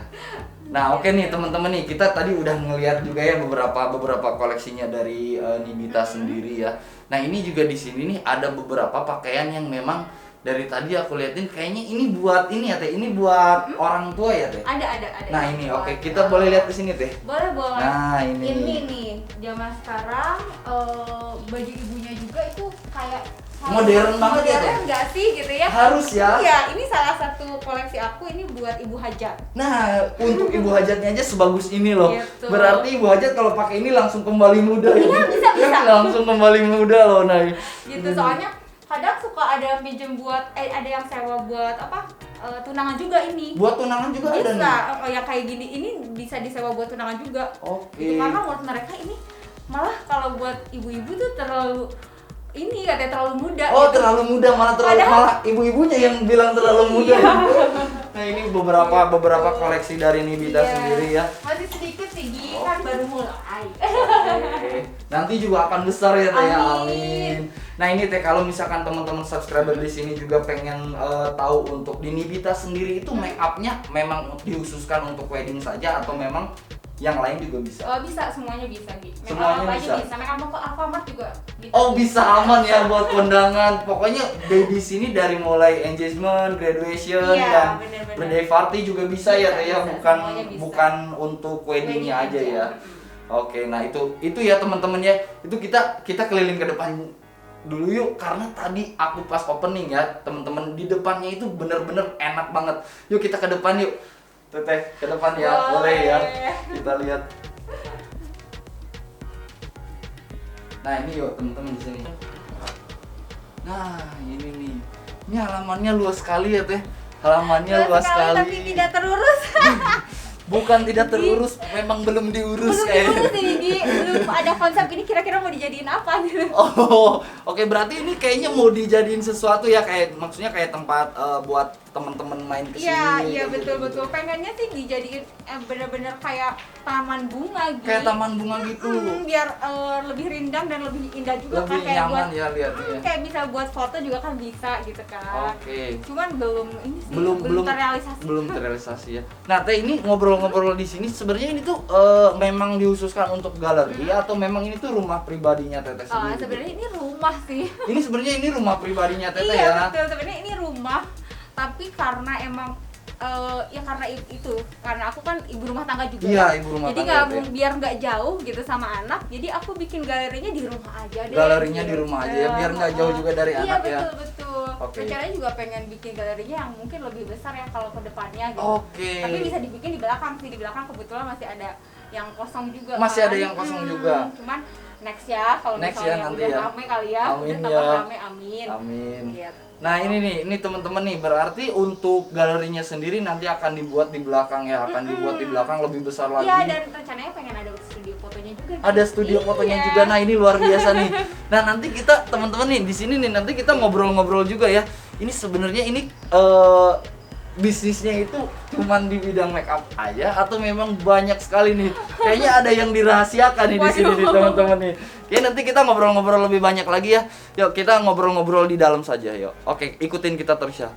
Nah oke nih teman-teman nih, kita tadi udah ngeliat juga ya beberapa koleksinya dari Nibita sendiri ya. Nah ini juga di sini nih ada beberapa pakaian yang memang dari tadi aku liatin kayaknya ini buat ini ya teh, ini buat orang tua ya teh. Ada. Nah ini oke, kita boleh lihat ke sini teh. Boleh. Nah ini. Ini nih zaman sekarang baju ibunya juga itu kayak Modern banget ya, modern Teh? nggak sih gitu ya? Harus ya. Iya, ini salah satu koleksi aku ini buat ibu hajat. Nah, untuk ibu hajatnya aja sebagus ini loh. Gitu. Berarti ibu hajat kalau pakai ini langsung kembali muda ya. Iya, bisa. Langsung kembali muda loh. Nah, Gitu soalnya kadang suka ada yang pinjem buat ada yang sewa buat apa? Tunangan juga ini. buat tunangan juga ada Bisa, nih. yang kayak gini ini bisa disewa buat tunangan juga. Oke. Gitu, karena menurut mereka ini malah kalau buat ibu-ibu tuh terlalu ini katanya terlalu muda. Oh, gitu. terlalu muda, Padahal- malah ibu-ibunya yang bilang terlalu muda. Iya. Nah, ini beberapa koleksi dari Nibita Iya. sendiri ya. Masih sedikit sih, Gi, kan baru mulai. Oke. Nanti juga akan besar ya teh ya. Amin. Amin. Nah ini teh, kalau misalkan teman-teman subscriber di sini juga pengen tahu untuk di Nibita sendiri itu make upnya memang dihususkan untuk wedding saja atau memang yang lain juga bisa? Bisa, semuanya bisa, Gi. Make Semuanya up apa bisa? aja bisa. Make up mau ke Alfamart juga bisa. Oh bisa aman ya buat kondangan. Pokoknya di sini dari mulai engagement, graduation Iya, dan bener-bener. birthday party juga bisa ya teh ya, Bisa, semuanya bisa. bukan untuk weddingnya Wedding aja ya. Mm. Oke, nah itu ya teman-teman ya. Itu kita keliling ke depan dulu yuk, karena tadi aku pas opening ya teman-teman, di depannya itu bener-bener enak banget. Yuk kita ke depan yuk. Teteh ke depan ya, boleh ya. Kita lihat. Nah ini yuk teman-teman di sini. Nah ini nih, ini halamannya luas sekali ya teh. Halamannya luas sekali. Tapi tidak terurus. Bukan tidak terurus, memang belum diurus Belum kayaknya. terurus ini, Gi. Belum ada konsep ini kira-kira mau dijadiin apa gitu. Oh, oke, berarti ini kayaknya mau dijadiin sesuatu ya, kayak maksudnya kayak tempat buat teman-teman main ke sini. Iya gitu. betul. Pengennya sih dijadiin bener-bener kayak taman bunga gitu. Kayak taman bunga gitu. Biar lebih rindang dan lebih indah juga Lebih kan, kayak nyaman buat ya lihatnya. kayak bisa buat foto juga kan bisa gitu kan. Oke. Cuman belum ini sih Belum terrealisasi. belum terrealisasi ya. Nah, teh ini ngobrol-ngobrol di sini sebenarnya ini tuh memang dihususkan untuk galeri atau memang ini tuh rumah pribadinya Teteh sendiri? Sebenarnya ini rumah sih. Ini sebenarnya ini rumah pribadinya Teteh Iya ya. betul, sebenarnya ini rumah, tapi karena emang ya karena itu, karena aku kan ibu rumah tangga juga. Iya, ibu rumah jadi tangga, nggak Teh. biar nggak jauh gitu sama anak, jadi aku bikin galerinya di rumah aja deh. Galerinya di rumah aja ya, biar nggak jauh juga dari iya, anak ya. Iya betul. Oke. Rencananya juga pengen bikin galerinya yang mungkin lebih besar ya kalau ke depannya gitu. Oke. Tapi bisa dibikin di belakang sih, di belakang kebetulan masih ada yang kosong juga. Masih kan. ada yang kosong juga. Cuman next ya, kalau Next misalnya ya, nanti udah ya. rame kali ya, Amin udah ya. tambah rame, amin. Amin. Gitu. Nah ini teman-teman nih, berarti untuk galerinya sendiri nanti akan dibuat di belakang ya, akan dibuat di belakang lebih besar lagi. Iya, dan rencananya pengen ada studio fotonya juga. Ada studio fotonya Iya. juga. Nah ini luar biasa nih. Nah nanti kita teman-teman nih di sini nih, nanti kita ngobrol-ngobrol juga ya. Ini sebenarnya ini bisnisnya itu cuman di bidang make up aja atau memang banyak sekali nih? Kayaknya ada yang dirahasiakan nih di sini nih teman-teman nih. Ya nanti kita ngobrol-ngobrol lebih banyak lagi ya. Yuk kita ngobrol-ngobrol di dalam saja yuk. Oke, ikutin kita terus ya.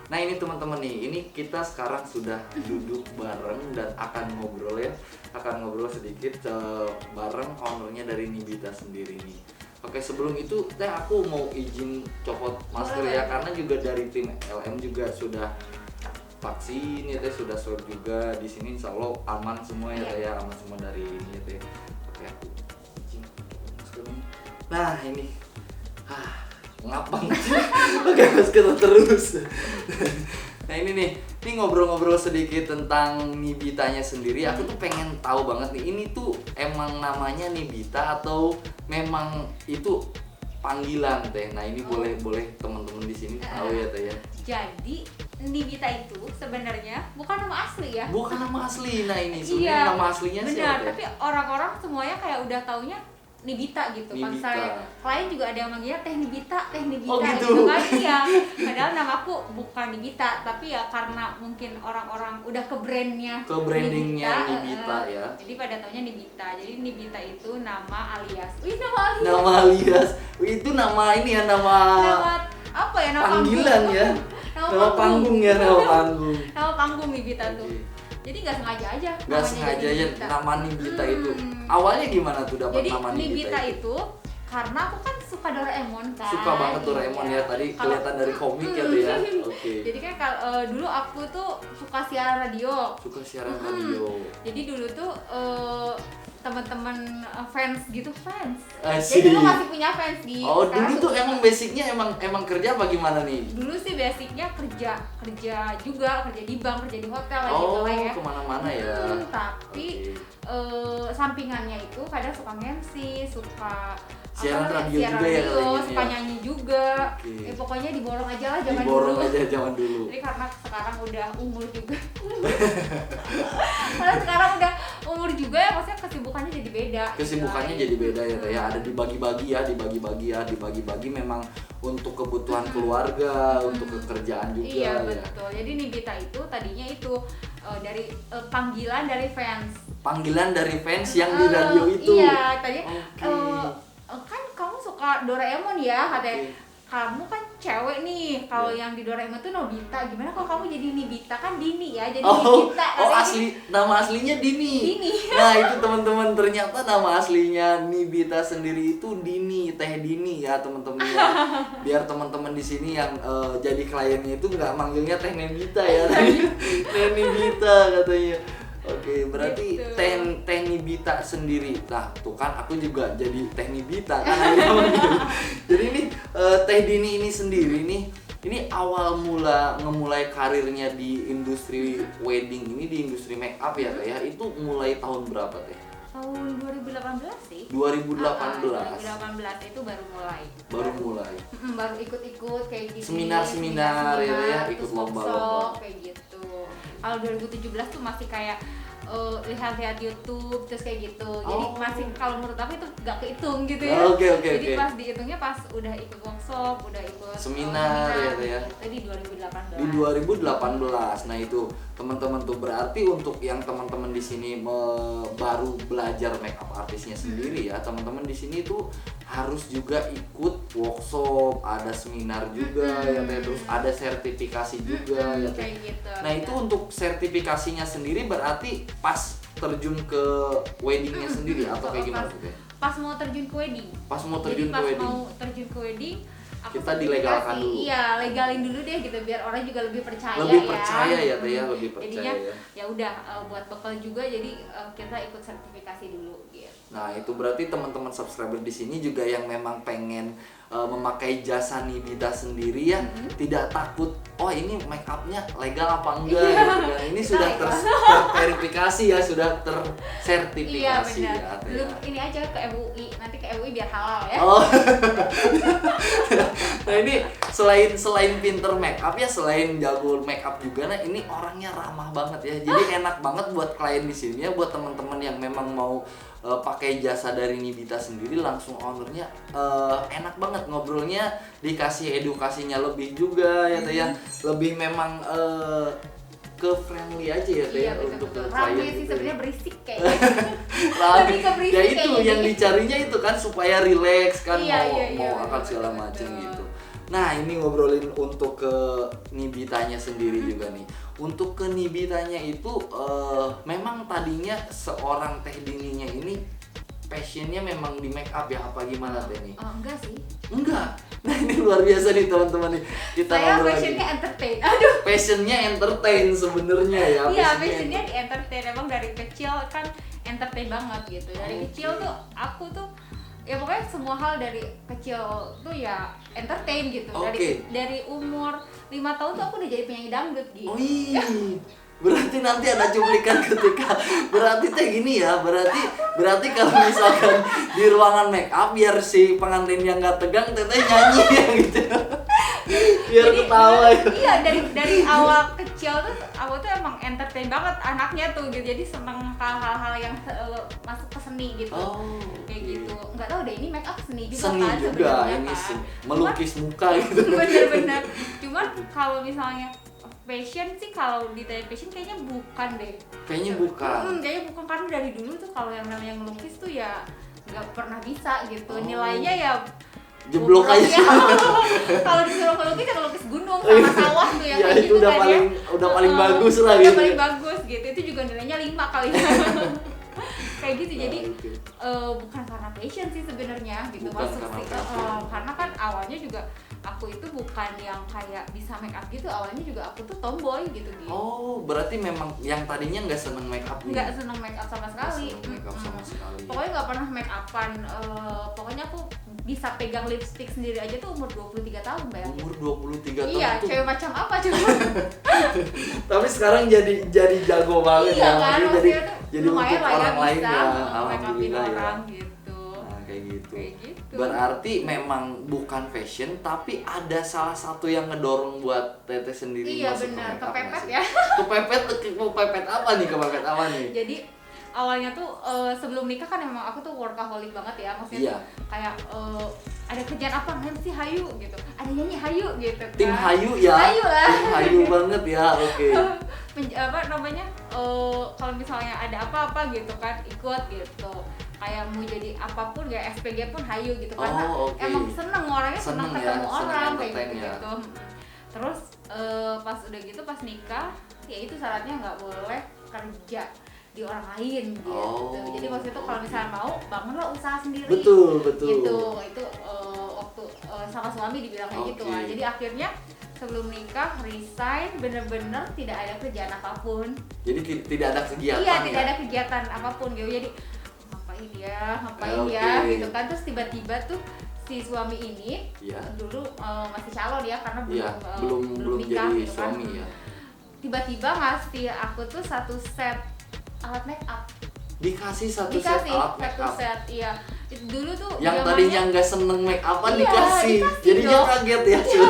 Nah ini teman-teman nih, ini kita sekarang sudah duduk bareng dan akan ngobrol ya. Akan ngobrol sedikit bareng ownernya dari Nibita sendiri nih. Oke, sebelum itu teh aku mau izin copot masker ya, karena juga dari tim LM juga sudah vaksin ya teh, sudah swab juga di sini, insya Allah aman semua ya teh ya, aman semua dari ini ya teh. Oke, aku izin copot masker ini. Nah ini, ngap banget, pakai masker terus. Nah ini ngobrol-ngobrol sedikit tentang Nibitanya sendiri. Aku tuh pengen tahu banget nih, ini tuh emang namanya Nibita atau memang itu panggilan teh? Nah ini boleh teman-teman di sini tahu ya teh ya. Jadi Nibita itu sebenarnya bukan nama asli ya. Bukan nama asli. Nah ini sebenarnya nama aslinya sih. Benar, tapi orang-orang semuanya kayak udah taunya Nibita gitu. Pas saya klien juga ada yang manggilnya Teh Nibita oh, gitu kan ya. Padahal namaku bukan Nibita, tapi ya karena mungkin orang-orang udah ke brandingnya Nibita ya. Jadi pada taunya Nibita. Jadi Nibita itu nama alias. Nama alias. Itu nama ini ya, nama apa ya, nama panggilan ya. Nama panggung ya, nama panggung. Nama panggung Nibita tuh. Jadi nggak sengaja aja. Nggak sengaja ya nama Nibita itu. Awalnya gimana tuh dapat nama Nibita itu? Karena aku kan suka Doraemon kan. Suka banget Doraemon ya, tadi kelihatan dari komik ya tuh ya. Oke. Jadi kan dulu aku tuh suka siaran radio. Jadi dulu tuh teman-teman fans. Jadi dulu masih punya fans di. Oh, dulu tuh emang basicnya emang kerja apa gimana nih? Dulu sih basicnya kerja juga, kerja di bank, kerja di hotel gitu lah ya. Oh, kemana-mana ya. Tapi sampingannya itu kadang suka MC, suka siaran radio juga ya, suka nyanyi juga. Pokoknya diborong aja lah zaman dulu. Jadi karena sekarang udah umur juga. Karena sekarang udah umur juga ya, maksudnya kesibukannya jadi beda. Jadi beda ya teh ya. Ada dibagi-bagi memang untuk kebutuhan keluarga, untuk pekerjaan juga. Iya, betul. Jadi Nibita itu tadinya itu dari panggilan dari fans. Panggilan dari fans yang di radio itu. Iya, tadi kan kamu suka Doraemon ya, katanya. Kamu kan cewek nih, kalau yang di Doraemon tuh Nobita, gimana kalau kamu jadi Nibita, kan Dini ya, jadi Nibita. Nama aslinya Dini. Nah itu teman-teman, ternyata nama aslinya Nibita sendiri itu Dini, Teh Dini ya teman-teman ya. Biar teman-teman di sini yang jadi kliennya itu nggak manggilnya Teh Nibita ya, Teh Nibita katanya. Oke, berarti gitu. Teh Nibita sendiri. Nah, tuh kan aku juga jadi Teh Nibita kan. Jadi ini Teh Dini ini sendiri nih, ini awal ngemulai karirnya di industri wedding ini, di industri make up ya Teh ya. Itu mulai tahun berapa Teh? Tahun 2018 sih. 2018 itu baru mulai. Baru ikut-ikut kayak gitu. Seminar ya, ikut lomba-lomba kayak gitu. Kalau 2017 tuh masih kayak lihat-lihat YouTube terus kayak gitu. Jadi masih, kalau menurut aku itu gak kehitung gitu ya. Jadi pas dihitungnya pas udah ikut workshop, udah ikut seminar ya. Tadi 2018. Di 2018. Nah, itu teman-teman tuh berarti untuk yang teman-teman di sini baru belajar makeup artisnya sendiri ya. Teman-teman di sini tuh harus juga ikut workshop, ada seminar juga ya, terus ada sertifikasi juga ya. Kayak gitu. Nah, itu untuk sertifikasinya sendiri berarti pas terjun ke weddingnya sendiri atau kayak gimana tuh? Pas mau terjun ke wedding. Pas mau terjun ke wedding. Kita dilegalkan dulu. Iya, legalin dulu deh gitu biar orang juga lebih percaya ya. Lebih percaya ya Teh ya, lebih percaya. Jadinya ya udah buat bekal juga, jadi kita ikut sertifikasi dulu gitu. Nah, itu berarti teman-teman subscriber di sini juga yang memang pengen memakai jasa Nibita sendiri ya, tidak takut ini make upnya legal apa enggak gitu kan. Ini sudah terverifikasi ya, sudah tersertifikasi ya. Belum ini aja ke MUI, nanti ke MUI biar halal ya. Nah, ini selain pinter make up ya, selain jago make up juga, nah ini orangnya ramah banget ya. Jadi enak banget buat klien di sini ya, buat teman-teman yang memang mau pakai jasa dari Nibita sendiri, langsung ownernya enak banget ngobrolnya, dikasih edukasinya lebih juga ya Teh ya. Lebih memang ke friendly aja ya Teh untuk ke klien. Rame sih sebenarnya, berisik kayaknya. Lebih ke berisik. Ya itu yang dicarinya itu kan, supaya relax kan, mau akan segala macam gitu. Nah, ini ngobrolin untuk ke Nibitanya sendiri juga nih. Untuk ke Nibitanya itu memang tadinya seorang Teh Dininya ini passionnya memang di make up ya apa gimana Teh nih? Enggak sih. Enggak. Nah ini luar biasa nih teman-teman nih. Kita Saya ngobrol passionnya lagi. entertain. Aduh. Passionnya entertain sebenarnya ya. Iya, passionnya di entertain. Emang dari kecil kan entertain banget gitu. Dari kecil tuh aku tuh ya pokoknya semua hal dari kecil tuh ya entertain gitu. Dari umur 5 tahun tuh aku udah jadi penyanyi dangdut gitu. Oh iya. Berarti nanti ada cuplikan ketika berarti teh gini ya, berarti kalau misalkan di ruangan make up biar si pengantinnya nggak tegang, teteh nyanyi ya gitu. Biar Jadi, ketawa ya. Iya, dari awal kecil tuh aku tuh emang entertain banget anaknya tuh gitu. Jadi seneng hal-hal yang masuk ke seni gitu. Kayak gitu. Nggak tahu deh ini make up seni juga Seni kan juga sebenarnya ini kan. sih, melukis muka gitu. Bener-bener. Cuman kalau misalnya passion sih, kalau ditanya passion kayaknya bukan deh. Kayaknya bukan. Kayaknya bukan, karena dari dulu tuh kalau yang namanya ngelukis tuh ya nggak pernah bisa gitu. Nilainya ya Jeblok aja. Ya. Kalau disuruh ngelukis ya ngelukis gunung sama sawah tuh yang ya, kayak itu gitu udah kan paling ya. udah paling bagus lah Udah gitu. paling bagus gitu. Itu juga nilainya 5 kali. Kayak gitu. Jadi bukan karena passion sih sebenarnya gitu. Bukan masuk karena sih passion. karena kan awalnya juga aku itu bukan yang kayak bisa make up gitu. Awalnya juga aku tuh tomboy gitu. Oh, berarti memang yang tadinya nggak seneng make up nih? Nggak seneng make up sama sekali. Nggak seneng make up sama sekali. Pokoknya nggak pernah make upan. Pokoknya aku bisa pegang lipstick sendiri aja tuh umur 23 tahun, Mbak. Umur 23 tahun Iya, tuh. cewek macam apa coba? Tapi sekarang jadi jago banget Iya ya. kan, Maksudnya maksudnya tuh jadi lumayan untuk lah ya orang lain bisa ya. make upin Alhamdulillah ya. orang gitu. Nah, kayak gitu. Kayak gitu. Berarti memang bukan fashion, tapi ada salah satu yang ngedorong buat Teteh sendiri Iya masuk benar, ke make up kepepet nggak sih? ya. Kepepet apa nih? Kepepet apa nih? Jadi awalnya tuh sebelum nikah kan emang aku tuh workaholic banget ya, maksudnya Iya. tuh kayak ada kerjaan apa MC hayu gitu, ada nyanyi hayu gitu kan. Tim Hayu ya. Hayu lah. Tim Hayu banget ya. Oke. Apa namanya, kalau misalnya ada apa-apa gitu kan ikut gitu, kayak mau jadi apapun ya SPG pun hayu gitu karena emang seneng, orangnya seneng ketemu seneng orang kayak entertain gitu ya. gitu. Terus pas udah gitu pas nikah ya itu syaratnya nggak boleh kerja di orang lain gitu. Jadi waktu itu kalau misalnya mau bangunlah usaha sendiri. Betul. Gitu. Itu waktu sama suami dibilang kayak gitu kan. Jadi akhirnya sebelum nikah resign, bener-bener tidak ada kerjaan apapun. Jadi tidak ada kegiatan. Iya, ya? tidak ada kegiatan apapun gitu. Jadi ngapain ya gitu kan. Terus tiba-tiba tuh si suami ini dulu masih calon ya karena belum nikah jadi gitu kan. suami ya. Tiba-tiba ngasih aku tuh satu set alat make up. Dikasih satu set alat make up. Iya. Dulu tuh yang zamannya, tadinya nggak seneng make upan iya, dikasih. Jadi dia dong. kaget ya. Ini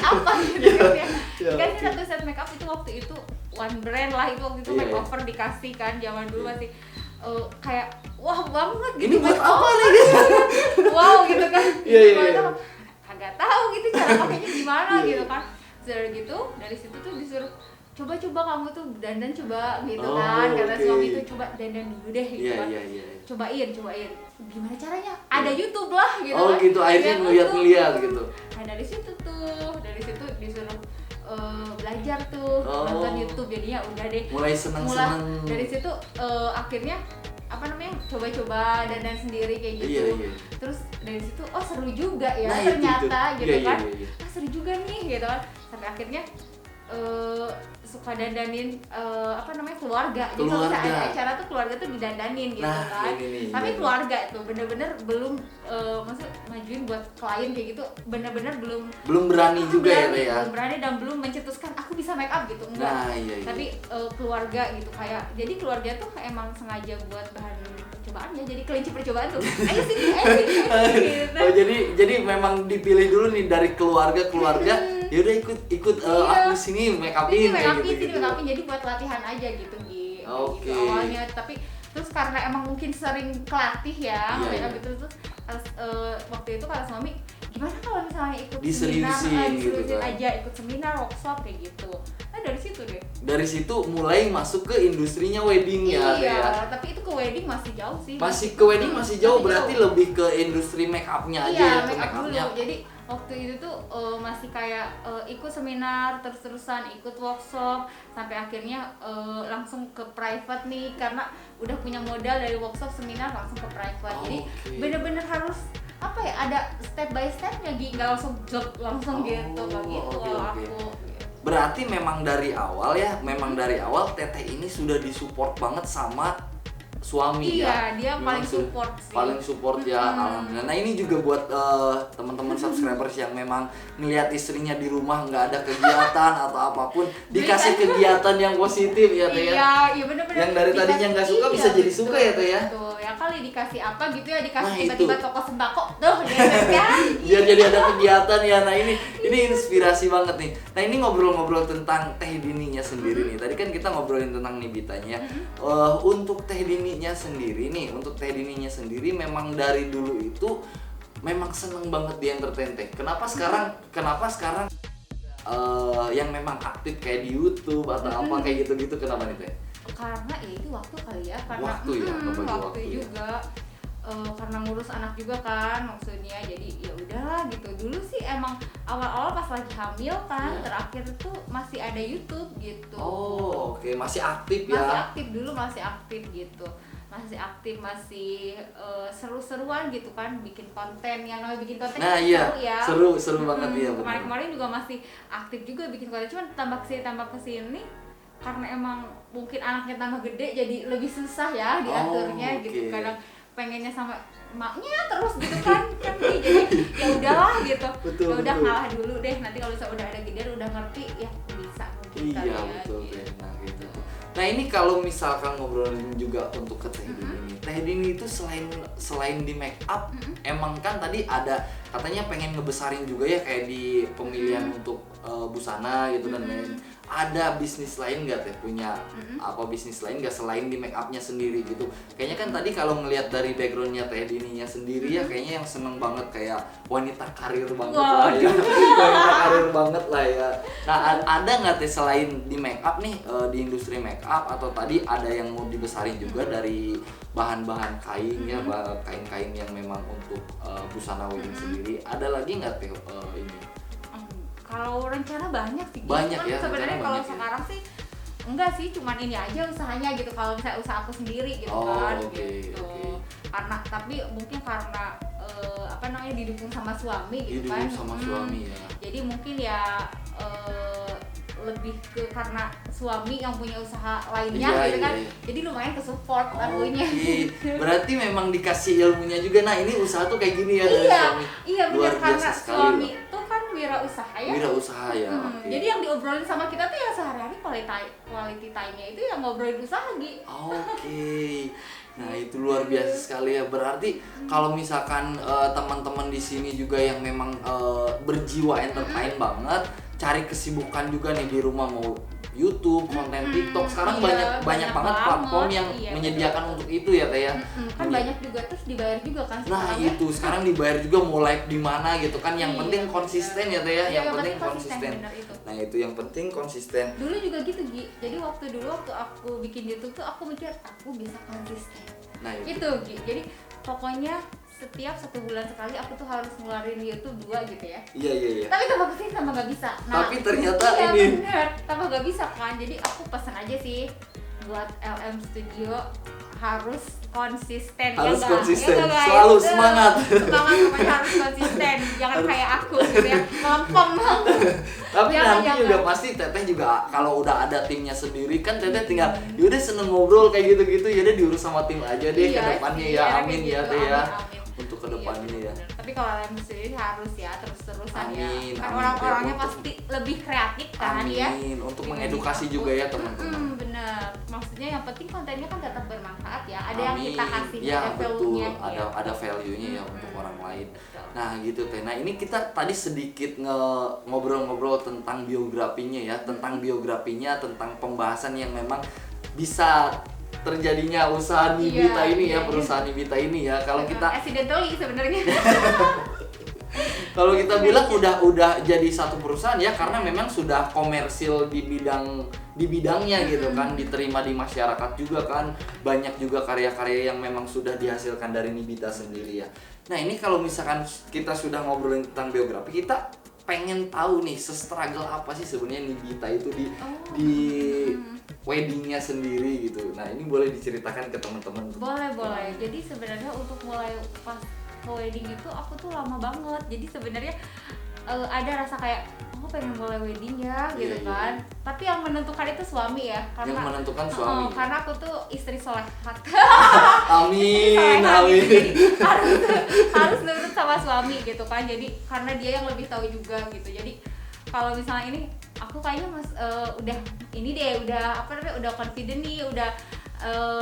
apa gitu kan ya. Ya, Dikasih oke. satu set make up itu waktu itu one brand lah, itu waktu itu Iya, makeover dikasih kan zaman dulu masih kayak wah banget gitu. Ini buat apa makeover. nih? Wow gitu kan. Iya. Agak tahu gitu cara pakainya gimana Iya. gitu kan. Dari situ tuh disuruh coba kamu tuh dandan coba gitu kan, kata suami tuh coba dandan dulu deh gitu kan. Iya. Cobain gimana caranya, ada YouTube lah gitu Oh kan. gitu, akhirnya ngeliat gitu. Nah dari situ disuruh belajar tuh, nonton YouTube, jadinya udah deh Mulai seneng. dari situ akhirnya apa namanya coba-coba dandan sendiri kayak gitu. Iya. Terus dari situ seru juga ya, Nah, ternyata itu. gitu kan. Iya. Seru juga nih gitu kan, sampai akhirnya suka dandanin keluarga. Jadi kalau misalnya ada acara tuh keluarga tuh didandanin gitu kan. Tapi keluarga itu bener-bener belum maksud majuin buat klien kayak gitu, bener-bener belum berani juga ya. Belum berani dan belum mencetuskan aku bisa make up gitu, enggak. Nah, iya. Tapi keluarga gitu kayak, jadi keluarga tuh emang sengaja buat bahan percobaan ya, jadi kelinci percobaan tuh. Ayo sini gitu. Oh, jadi memang dipilih dulu nih dari keluarga. Ya udah ikut aku sini make upin gitu. Jadi buat latihan aja gitu gitu awalnya. Tapi terus karena emang mungkin sering kelatih ya make up gitu, terus waktu itu kata suami gimana kalau misalnya ikut diseriusin gitu kan. aja, ikut seminar, workshop kayak gitu. Nah dari situ deh. Dari situ mulai masuk ke industrinya wedding ya. Iya, tapi itu ke wedding masih jauh sih. Masih ke wedding masih jauh, Masih berarti jauh. lebih ke industri make up-nya aja Iya, ya, ke make up make up-nya. dulu. Jadi waktu itu tuh masih kayak ikut seminar, terus-terusan ikut workshop, sampai akhirnya langsung ke private nih, karena udah punya modal dari workshop, seminar, langsung ke private. Jadi bener-bener harus apa ya, ada step by stepnya, nggak langsung job langsung gitu, kayak gitu aku. Berarti memang dari awal ya, Teteh ini sudah disupport banget sama suami ya. Iya, dia Memang paling support sih. Paling support ya, alhamdulillah. Nah ini juga buat teman-teman subscribers yang memang ngelihat istrinya di rumah nggak ada kegiatan atau apapun, dikasih kegiatan yang positif ya Teh ya. Iya bener-bener. Yang dari tadinya nggak suka bisa jadi betul, suka ya Teh ya. Betul. Ya kali dikasih apa gitu ya, dikasih Nah, tiba-tiba itu. toko sembako tuh ya. Biar jadi ada kegiatan ya. Nah ini inspirasi banget nih. Nah ini ngobrol-ngobrol tentang Teh Dininya sendiri nih. Tadi kan kita ngobrolin tentang Nibitanya. Untuk Teh Dininya sendiri memang dari dulu itu memang seneng banget di entertain Teh. Kenapa sekarang yang memang aktif kayak di YouTube atau apa kayak gitu-gitu, kenapa nih Teh? Karena ya itu waktu kali ya, karena Waktu ya, kebagi waktu ya. juga. Karena ngurus anak juga kan maksudnya, jadi ya udahlah gitu. Dulu sih emang awal-awal pas lagi hamil kan, terakhir tuh masih ada YouTube gitu. Oh oke, masih aktif ya. Masih aktif dulu, masih aktif gitu. Masih seru-seruan gitu kan, bikin konten. Yang namanya bikin konten Nah kan iya, seru ya. seru banget ya. Kemarin-kemarin juga masih aktif juga bikin konten, cuman tambah kesini karena emang mungkin anaknya tambah gede, jadi lebih susah ya diaturnya gitu. Kadang pengennya sama emaknya terus gitu kan jadi ya udahlah gitu. Ya udah ngalah dulu deh, nanti kalau udah ada gedean udah ngerti ya bisa mungkin Iya betul Teh. Nah gitu. Nah ini kalau misalkan ngobrolin juga untuk ke Teh Dini, Teh Dini itu selain di make up, emang kan tadi ada katanya pengen ngebesarin juga ya kayak di pemilihan untuk busana gitu dan lain. Ada bisnis lain nggak Teh, punya apa bisnis lain nggak selain di make upnya sendiri gitu? Kayaknya kan tadi kalau ngelihat dari backgroundnya Teh Dininya sendiri ya kayaknya yang seneng banget kayak wanita karir banget lah ya. Wanita karir banget lah ya. Nah ada nggak Teh selain di make up nih, di industri make up, atau tadi ada yang mau dibesarin juga dari bahan-bahan kain ya, kain-kain yang memang untuk busana wedding sendiri, ada lagi nggak Teh ini? Kalau rencana banyak sih. Banyak ya, sebenarnya rencana kalau banyak ya. sekarang sih enggak sih, cuman ini aja usahanya gitu. Kalau misalnya usaha aku sendiri gitu kan gitu. Karena tapi mungkin karena didukung sama suami gitu kan. Didukung sama suami ya. Jadi mungkin ya lebih ke karena suami yang punya usaha lainnya gitu kan. Jadi lumayan ke support akunya. Berarti memang dikasih ilmunya juga. Nah, ini usaha tuh kayak gini ya dari suami. Iya benar, karena suami itu kan wirausaha ya. Wirausaha ya. Jadi yang diobrolin sama kita tuh ya sehari-hari quality time-nya itu yang ngobrolin usaha gitu. Nah itu luar biasa sekali ya. Berarti kalau misalkan teman-teman di sini juga yang memang berjiwa entertain banget, cari kesibukan juga nih di rumah, mau YouTube, konten TikTok. Sekarang banyak banget platform yang menyediakan untuk itu ya Teh ya. Kan banyak juga, terus dibayar juga kan sekarang. Nah itu sekarang dibayar juga, mau live di mana gitu kan. Yang penting konsisten ya Teh ya. Yang penting konsisten. Nah itu yang penting konsisten. Dulu juga gitu Gi. Jadi waktu aku bikin YouTube tuh aku mikir aku bisa konsisten. Nah itu Gi. Jadi pokoknya setiap 1 bulan sekali aku tuh harus ngeluarin YouTube 2 gitu ya. Iya. Tapi tambah kesini tambah gak bisa. Tapi ternyata ini bener, tambah gak bisa kan. Jadi aku pesan aja sih buat LM Studio harus konsisten. Harus ya konsisten, ya selalu semangat. Semangat pokoknya harus konsisten. Jangan kayak aku gitu ya, melempem banget. Tapi nanti juga pasti Teteh juga kalau udah ada timnya sendiri kan Teteh tinggal yaudah seneng ngobrol kayak gitu-gitu, yaudah diurus sama tim aja deh ke depannya ya. Amin ya Teh ya. Untuk kedepannya ya. Tapi kalau LM sendiri harus ya terus-terusan ya. Kan amin, orang-orangnya pasti lebih kreatif kan ya. Untuk mengedukasi juga ya teman-teman. Bener. Maksudnya yang penting kontennya kan tetap bermanfaat ya. Ada yang kita kasih, ya, ada value-nya. Ada value-nya ya untuk orang lain. Nah gitu Teh. Nah ini kita tadi sedikit ngobrol-ngobrol tentang biografinya ya, tentang pembahasan yang memang bisa terjadinya usaha Nibita ini ya, perusahaan Nibita ini ya. Kalau kita accidentally sebenarnya. Kalau kita bilang udah jadi satu perusahaan ya, karena memang sudah komersil di bidangnya gitu kan, diterima di masyarakat juga kan, banyak juga karya-karya yang memang sudah dihasilkan dari Nibita sendiri ya. Nah ini kalau misalkan kita sudah ngobrolin tentang biografi, kita pengen tahu nih se-struggle apa sih sebenarnya Nibita itu di weddingnya sendiri gitu. Nah ini boleh diceritakan ke teman-teman. Boleh. Jadi sebenarnya untuk mulai pas ke wedding itu aku tuh lama banget. Jadi sebenarnya ada rasa kayak aku pengen mulai wedding ya gitu kan. Tapi yang menentukan itu suami ya, karena yang menentukan suami. Karena aku tuh istri solehat. Amin. Jadi harus nurut sama suami gitu kan. Jadi karena dia yang lebih tahu juga gitu. Jadi kalau misalnya ini aku kayaknya udah confident nih, udah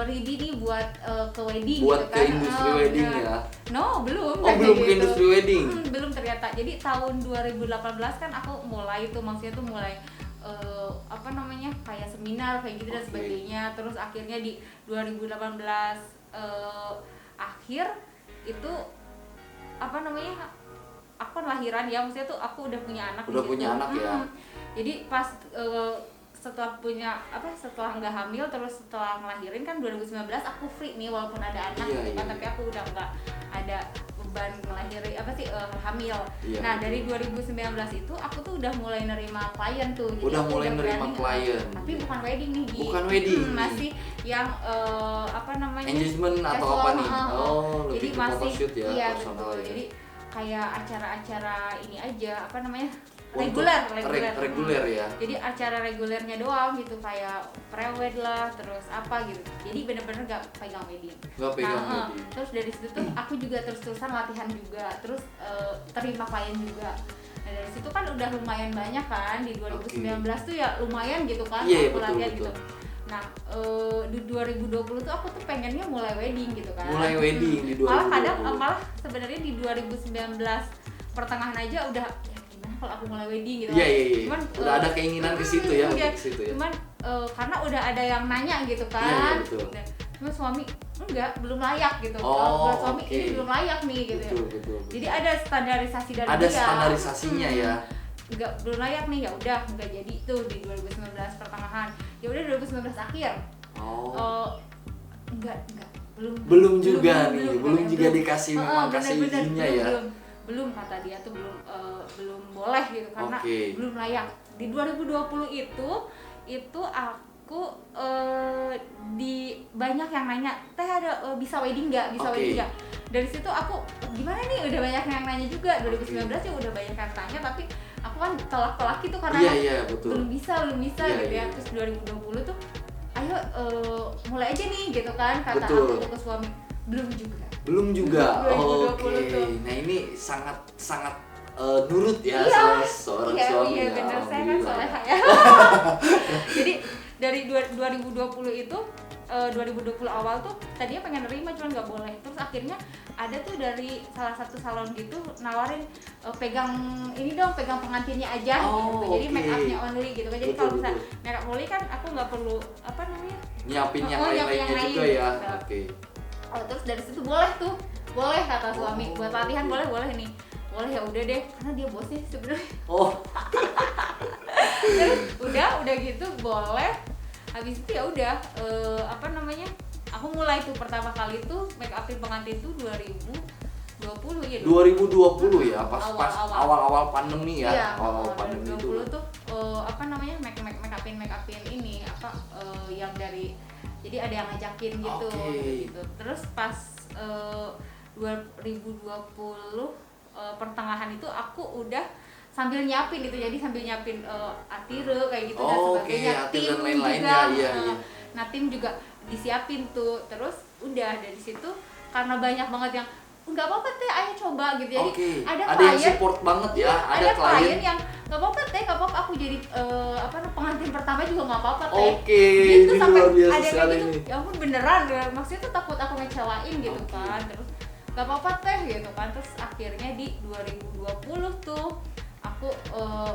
ready nih buat ke wedding buat gitu kan. ke industri wedding ya. No, belum. Belum ke gitu. industri wedding. Belum ternyata. Jadi tahun 2018 kan aku mulai tuh, maksudnya tuh mulai kayak seminar kayak gitu dan sebagainya. Terus akhirnya di 2018 akhir itu aku kan lahiran ya, maksudnya tuh aku udah punya anak. Punya anak ya. Jadi pas setelah nggak hamil terus setelah ngelahirin kan 2019 aku free nih walaupun ada anak tapi aku udah nggak ada beban ngelahirin hamil. Nah dari 2019 itu aku tuh udah mulai nerima klien tuh. Jadi udah mulai nerima klien. Tapi bukan wedding nih. Bukan wedding. Masih yang engagement atau apa nih? Jadi lebih ke masih photoshoot ya, iya, personal betul. ya. Jadi kayak acara-acara ini aja reguler ya. Jadi acara regulernya doang gitu, kayak prewed lah, terus apa gitu. Jadi bener-bener gak pegang wedding. Wedding. Terus dari situ tuh aku juga terus-terusan latihan juga, terus terima klien juga. Nah dari situ kan udah lumayan banyak kan, di 2019 tuh ya lumayan gitu kan, aku latihan gitu. Nah di 2020 tuh aku tuh pengennya mulai wedding gitu kan. Mulai wedding di 2020. Malah sebenarnya di 2019 pertengahan aja udah kalau aku mulai wedding gitu. Iya. Cuman udah ada keinginan ke situ ya, untuk situ ya. Cuman karena udah ada yang nanya gitu kan. Iya, betul. Cuman suami belum layak gitu. Oh, buat suami ini belum layak nih gitu. Betul. Jadi ada standarisasi dari dia. Ada standarisasinya ya. Belum layak nih, ya udah enggak jadi tuh di 2019 pertengahan. Ya udah 2019 akhir. Belum juga dikasih kasih izinnya ya. Belum kata dia tuh belum boleh gitu karena belum layak. Di 2020 itu aku di banyak yang nanya, "Teh ada bisa wedding enggak? Wedding enggak?" Dari situ aku gimana nih, udah banyak yang nanya juga. 2019 ya udah banyak yang tanya, tapi aku kan tolak gitu karena belum bisa gitu ya. Terus 2020 tuh ayo mulai aja nih gitu kan kata aku ke suami. Belum juga. Oke. Nah ini sangat nurut ya seorang suami. Iya benar, saya kan soleha ya. Jadi dari 2020 itu 2020 awal tuh tadinya pengen nerima cuman nggak boleh. Terus akhirnya ada tuh dari salah satu salon gitu nawarin pegang pengantinnya aja gitu. Jadi make upnya only gitu kan. Jadi kalau misalnya make up only kan aku nggak perlu nyiapin yang lain-lainnya juga ya. Terus dari situ boleh kata suami buat latihan boleh nih. Boleh ya udah deh, karena dia bosnya sebenarnya. Terus udah gitu boleh. Habis itu ya udah aku mulai tuh pertama kali tuh make upin pengantin tuh 2020 ya. 2020 ya, pas awal pandemi ya. Iya, awal pandemi 2020 tuh make upin ini yang dari, jadi ada yang ngajakin gitu. Terus pas 2020 pertengahan itu aku udah sambil nyiapin gitu, jadi sambil nyiapin attire kayak gitu dan sebagainya, tim juga. Nah tim juga disiapin tuh. Terus udah dari situ karena banyak banget yang nggak apa-apa Teh, ayo coba gitu. Jadi ada yang support banget ya. Ada klien yang nggak apa-apa Teh, nggak apa-apa aku jadi pengantin pertama juga nggak apa-apa Teh. Gitu sampai ada yang gitu. Ya ampun beneran, maksudnya tuh takut aku ngecewain gitu kan. Terus nggak apa-apa Teh gitu kan. Terus akhirnya di 2020 tuh aku aku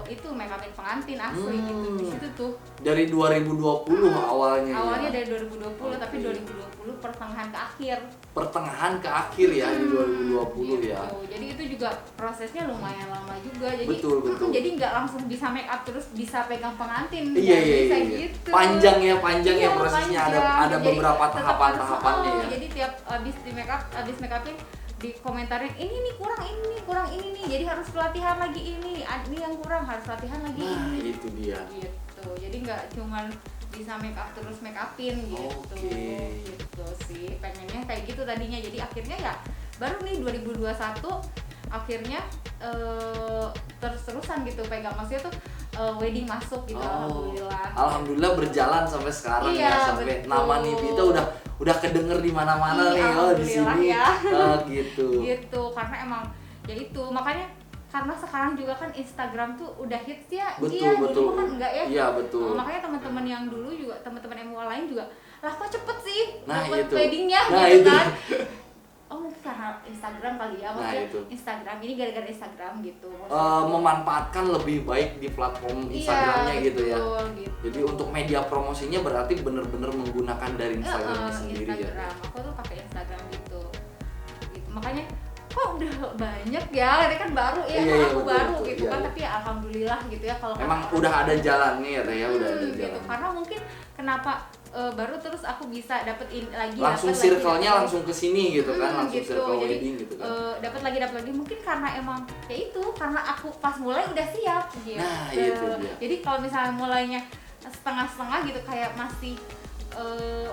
itu make upin pengantin asli gitu di situ tuh. Dari 2020 awalnya. Awalnya ya? dari 2020 tapi 2020 pertengahan ke akhir. Pertengahan ke akhir ya di 2020 gitu. ya. Jadi itu juga prosesnya lumayan lama juga. Jadi Betul. jadi nggak langsung bisa make up terus bisa pegang pengantin. Iya. Bisa gitu. Panjang ya Iya, prosesnya, panjang. ada Jadi beberapa tetap tahapan-tahapannya harus, ya. Jadi tiap abis di make up, abis make upin dikomentarin ini nih kurang ini nih. Jadi harus latihan lagi ini yang kurang, harus latihan lagi ini. Itu dia. Gitu. Jadi nggak cuman bisa make up terus make upin gitu. Gitu sih. Pengennya kayak gitu tadinya. Jadi akhirnya ya baru nih 2021 akhirnya terus-terusan gitu pegang, maksudnya tuh wedding masuk gitu. Alhamdulillah berjalan sampai sekarang ya, sampai betul. nama Nibita udah kedenger di mana-mana nih di sini ya. gitu. Gitu, karena emang ya itu makanya karena sekarang juga kan Instagram tuh udah hits ya. Betul. Dulu kan enggak ya. Iya, betul. Makanya teman-teman yang dulu juga, teman-teman MUA lain juga, lah kok cepet sih Dapet weddingnya itu kan. Oh mungkin karena Instagram kali ya, maksudnya Instagram ini gara-gara Instagram gitu. Memanfaatkan lebih baik di platform Instagramnya gitu ya. Gitu. Jadi untuk media promosinya berarti bener-bener menggunakan dari Instagramnya sendiri Instagram. ya. Aku tuh pakai Instagram gitu. Makanya kok udah banyak ya, ini kan baru ya, aku baru gitu kan, tapi ya alhamdulillah gitu ya kalau emang udah ada jalannya ya Teh ya, udah ada gitu. jalan. Karena mungkin kenapa baru terus aku bisa dapetin lagi, langsung circle-nya langsung ke sini gitu kan, langsung gitu. circle Jadi, wedding gitu kan. dapat lagi mungkin karena emang ya itu, karena aku pas mulai udah siap gitu. Nah, itu dia. Jadi kalau misalnya mulainya setengah-setengah gitu kayak masih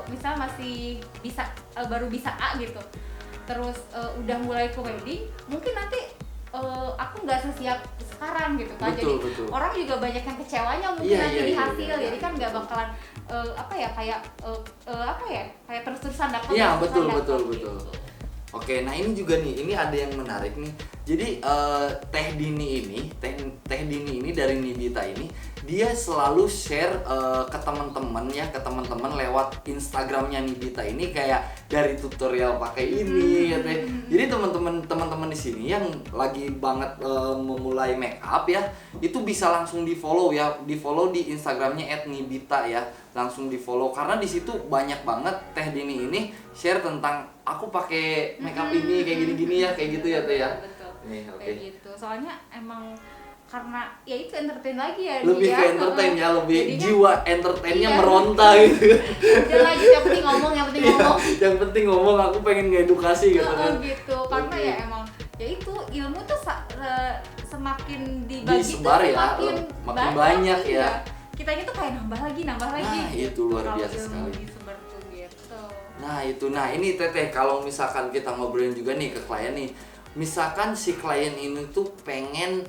misal masih bisa baru bisa A gitu. Terus udah mulai ke wedding, mungkin nanti aku nggak sesiap sekarang gitu kan. Betul. Orang juga banyak yang kecewanya mungkin nanti di hasil. Iya. Jadi kan nggak bakalan kayak terus-terusan dapat. Iya, betul. Gitu. Oke, nah ini juga nih, ini ada yang menarik nih. Jadi Teh Dini ini dari Nibita ini, dia selalu share ke teman-teman lewat Instagramnya Nibita ini, kayak dari tutorial pakai ini ya Teh. Jadi teman-teman di sini yang lagi banget memulai make up ya, itu bisa langsung di follow di Instagramnya @nibita ya, langsung di follow karena di situ banyak banget Teh Dini ini share tentang aku pakai make up ini kayak gini-gini ya, kayak gitu ya Teh ya. Betul. Nih, oke. Kayak gitu. Soalnya emang karena ya itu entertain lagi ya. Lebih dia, ke entertain ya, lebih jadinya, jiwa entertainnya iya, meronta gitu. Udah lagi yang penting ngomong. Yang penting ngomong, aku pengen ngedukasi gitu kan. Gitu. Karena ya emang ya itu ilmu tuh semakin dibagi disebar tuh ya, makin banyak ya. Kitanya tuh kayak nambah lagi. Nah, itu luar biasa sekali. Disebar tuh gitu. Nah ini Teteh, kalau misalkan kita ngobrolin juga nih ke klien nih, misalkan si klien ini tuh pengen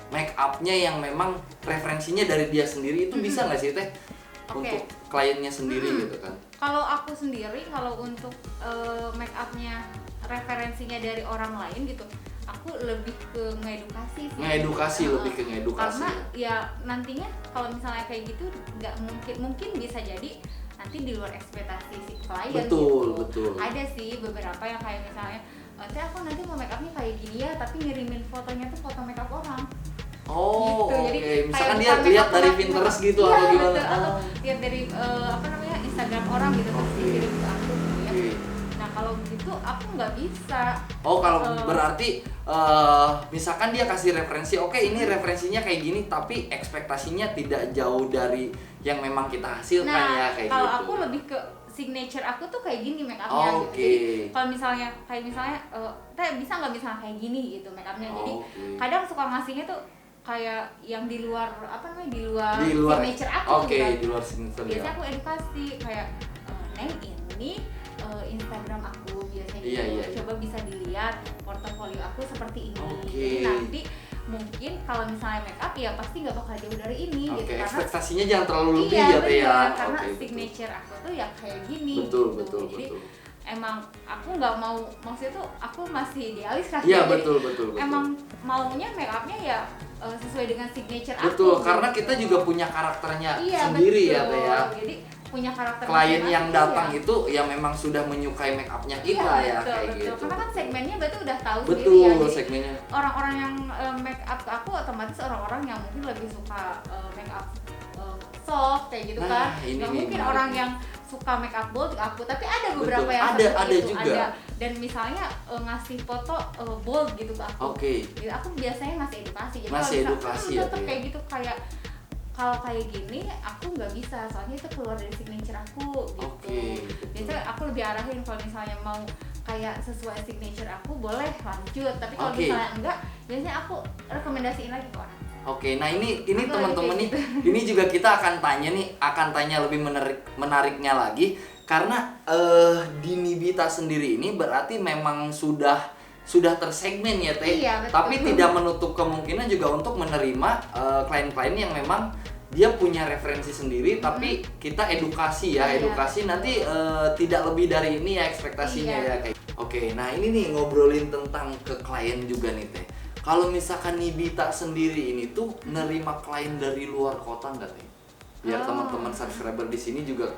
make upnya yang memang referensinya dari dia sendiri, itu bisa nggak sih Teh? Untuk kliennya sendiri gitu kan? Kalau aku sendiri, kalau untuk make upnya referensinya dari orang lain gitu, aku lebih ke ngedukasi sih. Lebih ke ngedukasi. Karena ya nantinya kalau misalnya kayak gitu nggak mungkin bisa jadi nanti di luar ekspektasi si klien. Betul. Ada sih beberapa yang kayak misalnya aku nanti mau make upnya kayak gini ya, tapi ngirimin fotonya tuh foto make up orang. Oh, gitu. Jadi misalkan dia lihat dari Pinterest gitu atau gimana? Atau lihat dari Instagram orang gitu, terus dikirim ke aku gitu ya. Nah kalau gitu aku nggak bisa. Oh, kalau berarti misalkan dia kasih referensi, oke ini referensinya kayak gini, tapi ekspektasinya tidak jauh dari yang memang kita hasilkan ya kayak gitu. Kalau aku lebih ke signature aku tuh kayak gini make upnya gitu. Jadi kalau misalnya Teh bisa nggak misalnya kayak gini gitu make upnya. Jadi kadang suka ngasihnya tuh kayak yang di luar di luar signature aku gitu. Di luar signature. Biasanya aku edukasi kayak Neng ini Instagram aku biasanya gitu. Coba bisa dilihat portofolio aku seperti ini. Jadi nanti mungkin kalau misalnya make up ya pasti nggak bakal jauh dari ini gitu. Karena ekspektasinya jangan terlalu lebih ya Teh ya. Karena signature aku tuh ya kayak gini. Betul. Jadi emang aku nggak mau, maksudnya tuh aku masih idealis kan. Iya betul. Emang maunya make upnya ya sesuai dengan signature aku. Betul, karena kita juga punya karakternya sendiri ya Teh ya. Jadi punya karakter klien yang masing-masing, datang iya. itu ya memang sudah menyukai make upnya kita Iya, ya betul, kayak betul. gitu. Karena kan segmennya berarti udah tahu sendiri ya. Betul Jadi segmennya. orang-orang yang make up ke aku otomatis orang-orang yang mungkin lebih suka make up soft kayak gitu Nah, kan. ini Nggak nih, mungkin menarik orang nih. yang suka make up bold ke aku, tapi ada beberapa Betul. yang Ada seperti itu juga. ada. Dan misalnya ngasih foto bold gitu ke aku. Oke. Gitu, aku biasanya ngasih edukasi. Jadi Ngasih kalau edukasi misal, ya, tetap Teh. kayak gitu kayak kalau kayak gini aku nggak bisa soalnya itu keluar dari signature aku gitu. Oke, betul. Biasanya aku lebih arahin kalau misalnya mau kayak sesuai signature aku boleh lanjut, tapi kalau Oke. misalnya enggak biasanya aku rekomendasiin lagi ke orang. Oke, nah ini Aku teman-teman lagi nih, kayak ini juga kita akan tanya lebih menariknya lagi karena di Nibita sendiri ini berarti memang sudah tersegmen ya Teh. Iya, betul. Tapi tidak menutup kemungkinan juga untuk menerima klien-klien yang memang dia punya referensi sendiri, tapi kita edukasi ya, Iya. edukasi nanti tidak lebih dari ini ya ekspektasinya Iya. ya kayak. Oke, nah ini nih ngobrolin tentang ke klien juga nih Teh. Kalau misalkan Nibita sendiri ini tuh nerima klien dari luar kota nggak Teh? Biar teman-teman subscriber di sini juga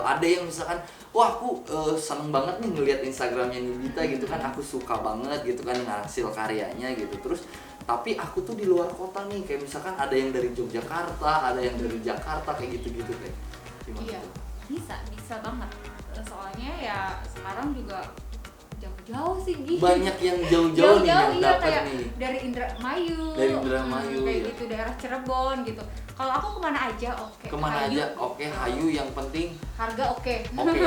ada yang misalkan, wah aku seneng banget nih ngelihat Instagramnya Nibita gitu kan, aku suka banget gitu kan dengan hasil karyanya gitu. Terus tapi aku tuh di luar kota nih, kayak misalkan ada yang dari Yogyakarta, ada yang dari Jakarta kayak gitu-gitu Teh. Gimana Iya, tuh? bisa banget. Soalnya ya sekarang juga jauh-jauh sih gitu. Banyak yang jauh-jauh nih yang iya, dapat kayak nih. dari Indramayu, Dari Indramayu, kayak ya. gitu, daerah Cirebon gitu. Kalau aku kemana aja oke. Kemana Hayu. aja? Oke, hayu yang penting Harga oke. oke.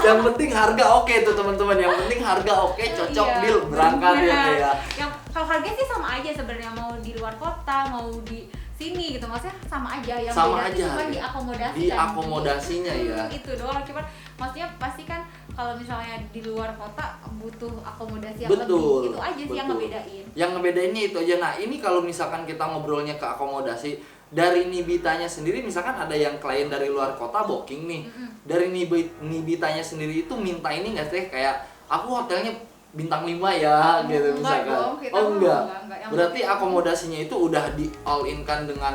Yang penting harga oke tuh teman-teman. Yang penting harga oke, cocok Iya, deal berangkat ya bener. Teh ya. Yang kalau harga sih sama aja sebenarnya, mau di luar kota, mau di sini gitu, maksudnya sama aja. Yang Sama beda aja tuh cuma harga. diakomodasi. Diakomodasinya ya. Itu doang, cuman maksudnya pasti kan kalau misalnya di luar kota butuh akomodasi yang Betul. lebih, itu aja sih yang betul. ngebedain. Yang ngebedainnya itu aja. Nah, ini kalau misalkan kita ngobrolnya ke akomodasi dari Nibitanya sendiri, misalkan ada yang klien dari luar kota booking nih. Dari Nibitanya sendiri itu minta ini nggak Teh, kayak aku hotelnya bintang 5 ya gitu Enggak misalkan. dong, kita Oh mah enggak. enggak. Yang Berarti penting- akomodasinya itu udah di all in kan dengan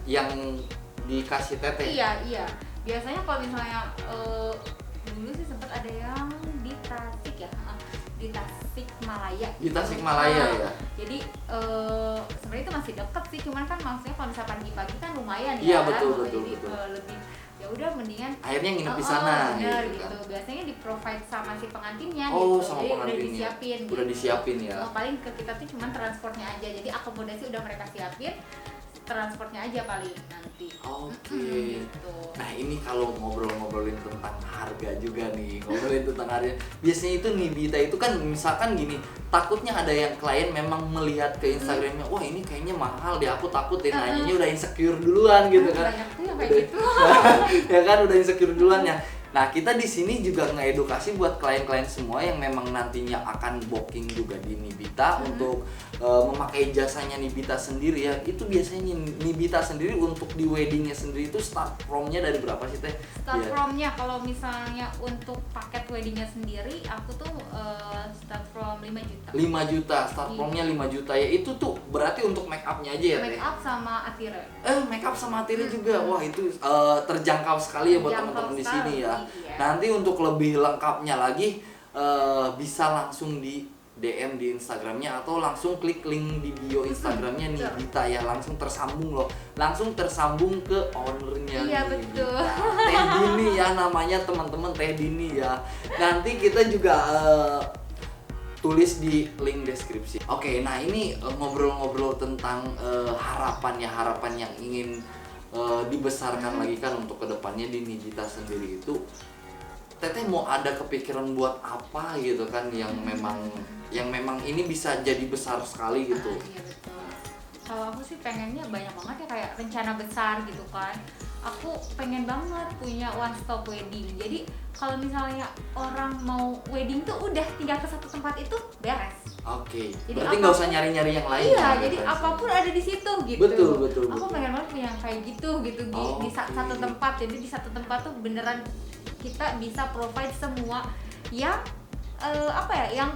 yang dikasih Teteh. Iya. Biasanya kalau misalnya dulu sih sempat ada yang di Tasik ya, di Tasik Malaya. Di Tasikmalaya ya. Jadi sebenarnya itu masih deket sih, cuman kan maksudnya kalau misalnya pagi-pagi kan lumayan Iya, ya. betul, Jadi betul. lebih ya udah mendingan Akhirnya nginep di sana bener, gitu kan. gitu. Biasanya di provide sama si pengantinnya Oh, gitu. sama Jadi pengantinnya. udah disiapin. Udah disiapin ya. Paling ke kita tuh cuman transportnya aja. Jadi akomodasi udah mereka siapin. Transportnya aja paling nanti. Oke. Gitu. Nah ini kalau ngobrolin tentang harga juga nih, ngobrolin tentang harga. Biasanya itu Nibita itu kan misalkan gini, takutnya ada yang klien memang melihat ke Instagramnya, wah ini kayaknya mahal deh, aku takut deh nanyanya udah insecure duluan gitu kan. Banyak tuh yang kayak Udah- gitu. Ya kan udah insecure duluan ya. Nah kita di sini juga ngedukasi buat klien-klien semua yang memang nantinya akan booking juga di Nibita untuk memakai jasanya Nibita sendiri ya. Itu biasanya Nibita sendiri untuk di weddingnya sendiri itu start from-nya dari berapa sih Teh? Start Iya. from-nya kalau misalnya untuk paket weddingnya sendiri aku tuh start from 5 juta. 5 juta, start Iya. from-nya 5 juta ya. Itu tuh berarti untuk make up-nya aja ya Teh? Make up sama attire. Make up sama tiri juga. Wah, itu terjangkau sekali ya buat Terjangkau teman-teman di sekali, sini ya. iya. Nanti untuk lebih lengkapnya lagi bisa langsung di DM di Instagramnya atau langsung klik link di bio Instagramnya Nibita ya, langsung tersambung loh. Langsung tersambung ke ownernya. Iya, Nibita. betul. Teh Dini ya namanya teman-teman, Teh Dini ya. Nanti kita juga tulis di link deskripsi. Oke, nah ini ngobrol-ngobrol tentang harapan yang ingin dibesarkan lagi kan untuk kedepannya di Nibita sendiri itu. Teteh mau ada kepikiran buat apa gitu kan yang memang ini bisa jadi besar sekali gitu. Iya betul. Kalau aku sih pengennya banyak banget ya, kayak rencana besar gitu kan. Aku pengen banget punya one stop wedding. Jadi kalau misalnya orang mau wedding tuh udah tinggal ke satu tempat itu beres. Oke. Jadi Berarti nggak usah apapun- nyari-nyari yang lain. Iya, ya, jadi referensi. apapun ada di situ gitu. Betul. Aku pengen banget punya yang kayak gitu di satu Oke. tempat. Jadi di satu tempat tuh beneran kita bisa provide semua yang yang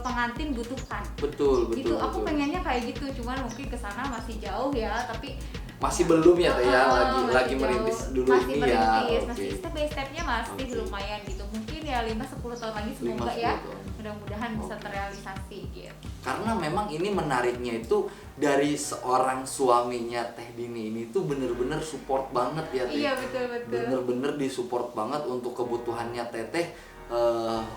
pengantin butuhkan. Betul. Gitu, aku pengennya kayak gitu, cuman mungkin kesana masih jauh ya, tapi Masih belum ya Teh ya, Masih lagi jauh. merintis dulu Masih ini ya. merintis, Oke. masih step by stepnya masih Oke. lumayan gitu. Mungkin ya 5-10 tahun lagi semoga 5-10 ya. tahun. Mudah-mudahan bisa Oke. terrealisasi gitu. Karena memang ini menariknya itu dari seorang suaminya Teh Dini ini tuh bener-bener support banget ya Teh. Iya betul. Bener-bener disupport banget untuk kebutuhannya Teteh,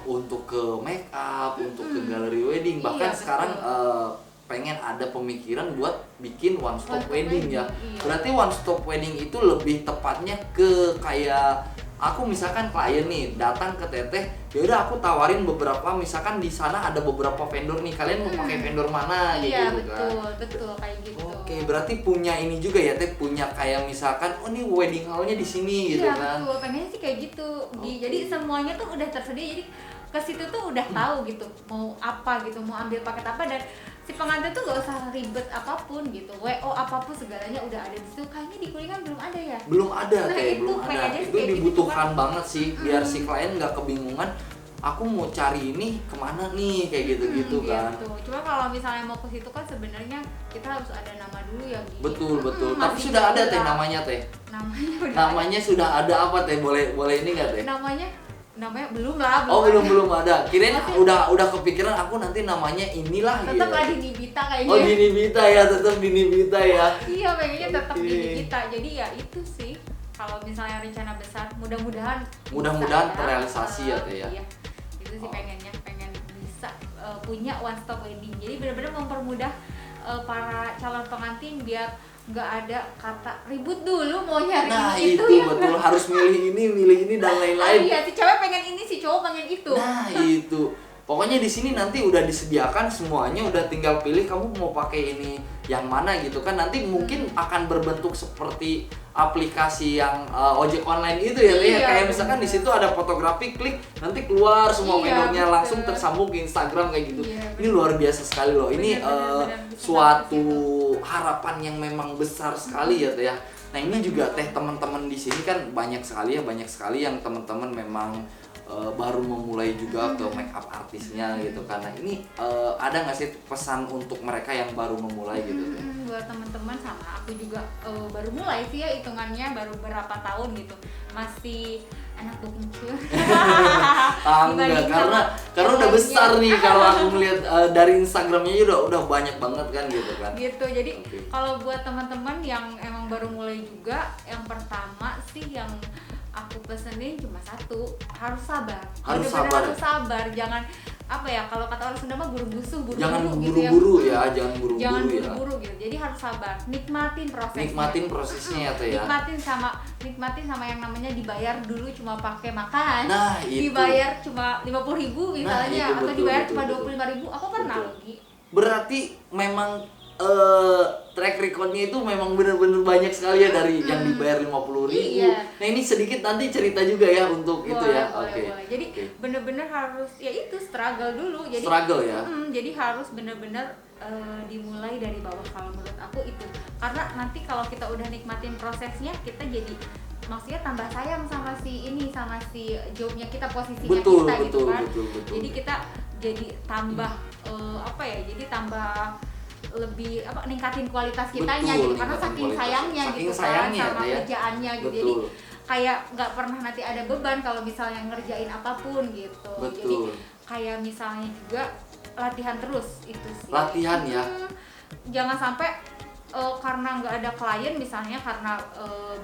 untuk ke make up, untuk ke galeri wedding, bahkan Iya, sekarang betul. pengen ada pemikiran buat bikin one stop One stop wedding ya. wedding, iya. Berarti one stop wedding itu lebih tepatnya ke kayak aku misalkan klien nih datang ke Teteh, yaudah aku tawarin beberapa, misalkan di sana ada beberapa vendor nih, kalian mau pakai vendor mana Iya gitu kan. betul kayak gitu. Oke, berarti punya ini juga ya Teh, punya kayak misalkan oh nih wedding hall-nya di sini gitu Iya kan. betul, pengennya sih kayak gitu. Oke. Jadi semuanya tuh udah tersedia, jadi ke situ tuh udah tahu gitu mau apa gitu, mau ambil paket apa, dan si pengantin tuh gak usah ribet apapun gitu. WO apapun segalanya udah ada di situ. Kayaknya di Kuningan belum ada ya. Belum ada Nah, Teh, itu belum ada. pengennya sih Itu kayak gitu dibutuhkan kan. banget sih biar si klien nggak kebingungan. Aku mau cari ini kemana nih kayak gitu-gitu kan. Gitu. Cuma kalau misalnya mau ke situ kan sebenarnya kita harus ada nama dulu ya. Gi. Betul. Tapi Masih sudah ada Teh kurang. namanya Teh. Namanya udah Namanya sudah ada apa Teh? Boleh ini nggak Teh? ada. Namanya belum lah. Oh belum ada. Kirain Masih- udah kepikiran aku nanti namanya inilah Tetap gitu. lah Dini Bita kayaknya. Oh Dini Bita ya, tetap Dini Bita ya. Iya, pengennya tetap Oke. Dini Bita. Jadi ya itu sih. Kalau misalnya rencana besar, mudah-mudahan Mudah-mudahan bisa terrealisasi ya, Teh, ya. Iya. Itu sih Oh. pengen bisa punya one stop wedding. Jadi benar-benar mempermudah para calon pengantin biar nggak ada kata ribut dulu mau nyari Nah ini itu ya. betul, harus milih ini dan lain-lain. Iya, si cewek pengen ini, si cowok pengen itu. Nah itu, pokoknya di sini nanti udah disediakan semuanya, udah tinggal pilih kamu mau pakai ini yang mana gitu kan. Nanti mungkin akan berbentuk seperti aplikasi yang ojek online itu ya, Teh. Iya, Kayak misalkan di situ ada fotografi, klik nanti keluar semua Iya, vendornya, betul. langsung tersambung ke Instagram kayak gitu. Iya, Ini luar biasa sekali loh. Ini Bener-bener bisa suatu banget harapan yang memang besar sekali ya Teh ya. Nah ini juga Teh, teman-teman di sini kan banyak sekali yang teman-teman memang baru memulai juga ke make up artisnya gitu. Karena ini ada nggak sih pesan untuk mereka yang baru memulai gitu Teh? Buat teman-teman sama aku juga baru mulai sih ya, hitungannya baru berapa tahun gitu, masih anak bungcur. Enggak, karena udah besar nih kalau aku melihat dari Instagramnya udah banyak banget kan gitu kan. Gitu. Jadi Oke. kalau buat teman-teman yang emang baru mulai juga, yang pertama sih yang aku pesenin cuma satu, harus sabar. Harus Bener-bener sabar. harus sabar. Jangan apa ya, kalau kata orang Sunda mah buru-busu, Jangan gitu ya. buru-buru ya, jangan buru-buru Jangan ya. buru-buru gitu. Jadi harus sabar, nikmatin prosesnya. Nikmatin prosesnya ya Teh ya. Nikmatin sama yang namanya dibayar dulu cuma pakai makan. Nah, itu. Dibayar cuma 50.000 misalnya, itu atau betul, dibayar betul, cuma betul. 25.000. Aku pernah Betul. rugi. Berarti memang track recordnya itu memang bener-bener banyak sekali ya, dari yang dibayar 50.000. Iya. Nah ini sedikit nanti cerita juga ya untuk itu ya. Boleh. Jadi Oke. bener-bener harus ya itu struggle dulu. Jadi Struggle ya. jadi harus bener-bener dimulai dari bawah kalau menurut aku itu. Karena nanti kalau kita udah nikmatin prosesnya, kita jadi maksudnya tambah sayang sama si jobnya kita, posisinya Betul, kita gitu betul, kan. betul. Jadi kita jadi tambah jadi tambah lebih ningkatin kualitas kitanya Betul, gitu, karena ningkatin saking kualitas. sayangnya Saking gitu sayangnya, kan sama Teh, ya. kerjaannya gitu. Betul. Jadi kayak nggak pernah nanti ada beban kalau misalnya ngerjain apapun gitu. Betul. Jadi kayak misalnya juga latihan terus itu sih. Latihan ya. Jangan sampai karena nggak ada klien misalnya, karena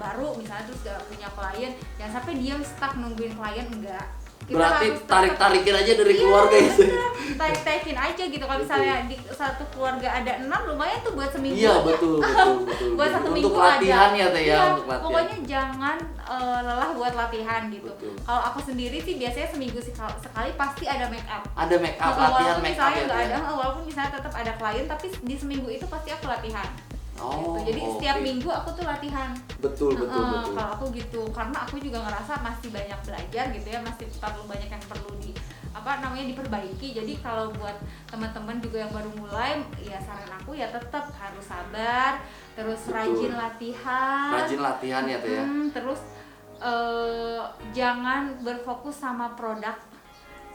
baru misalnya terus nggak punya klien, jangan sampai diam stuck nungguin klien, enggak. Berarti tarik-tarikin aja dari keluarga itu. Tarik-tarikin aja gitu. Kalau misalnya di satu keluarga ada 6, lumayan tuh buat seminggu. Iya betul. Buat satu minggu untuk latihan aja. ya Teh ya, Iya, untuk latihan. pokoknya jangan lelah buat latihan gitu. Betul. Kalau aku sendiri sih biasanya seminggu sekali pasti ada make up. Ada make up, Gitu, latihan walaupun make up misalnya ya nggak Teh. ada, walaupun misalnya tetap ada klien, tapi di seminggu itu pasti aku latihan. Oh, Gitu. Jadi setiap oke. minggu aku tuh latihan. Betul. Kalau aku gitu, karena aku juga ngerasa masih banyak belajar gitu ya, masih terlalu banyak yang perlu diperbaiki. Jadi kalau buat teman-teman juga yang baru mulai, ya saran aku ya tetap harus sabar, terus Betul. rajin latihan. Rajin latihan ya Teh ya. Terus jangan berfokus sama produk.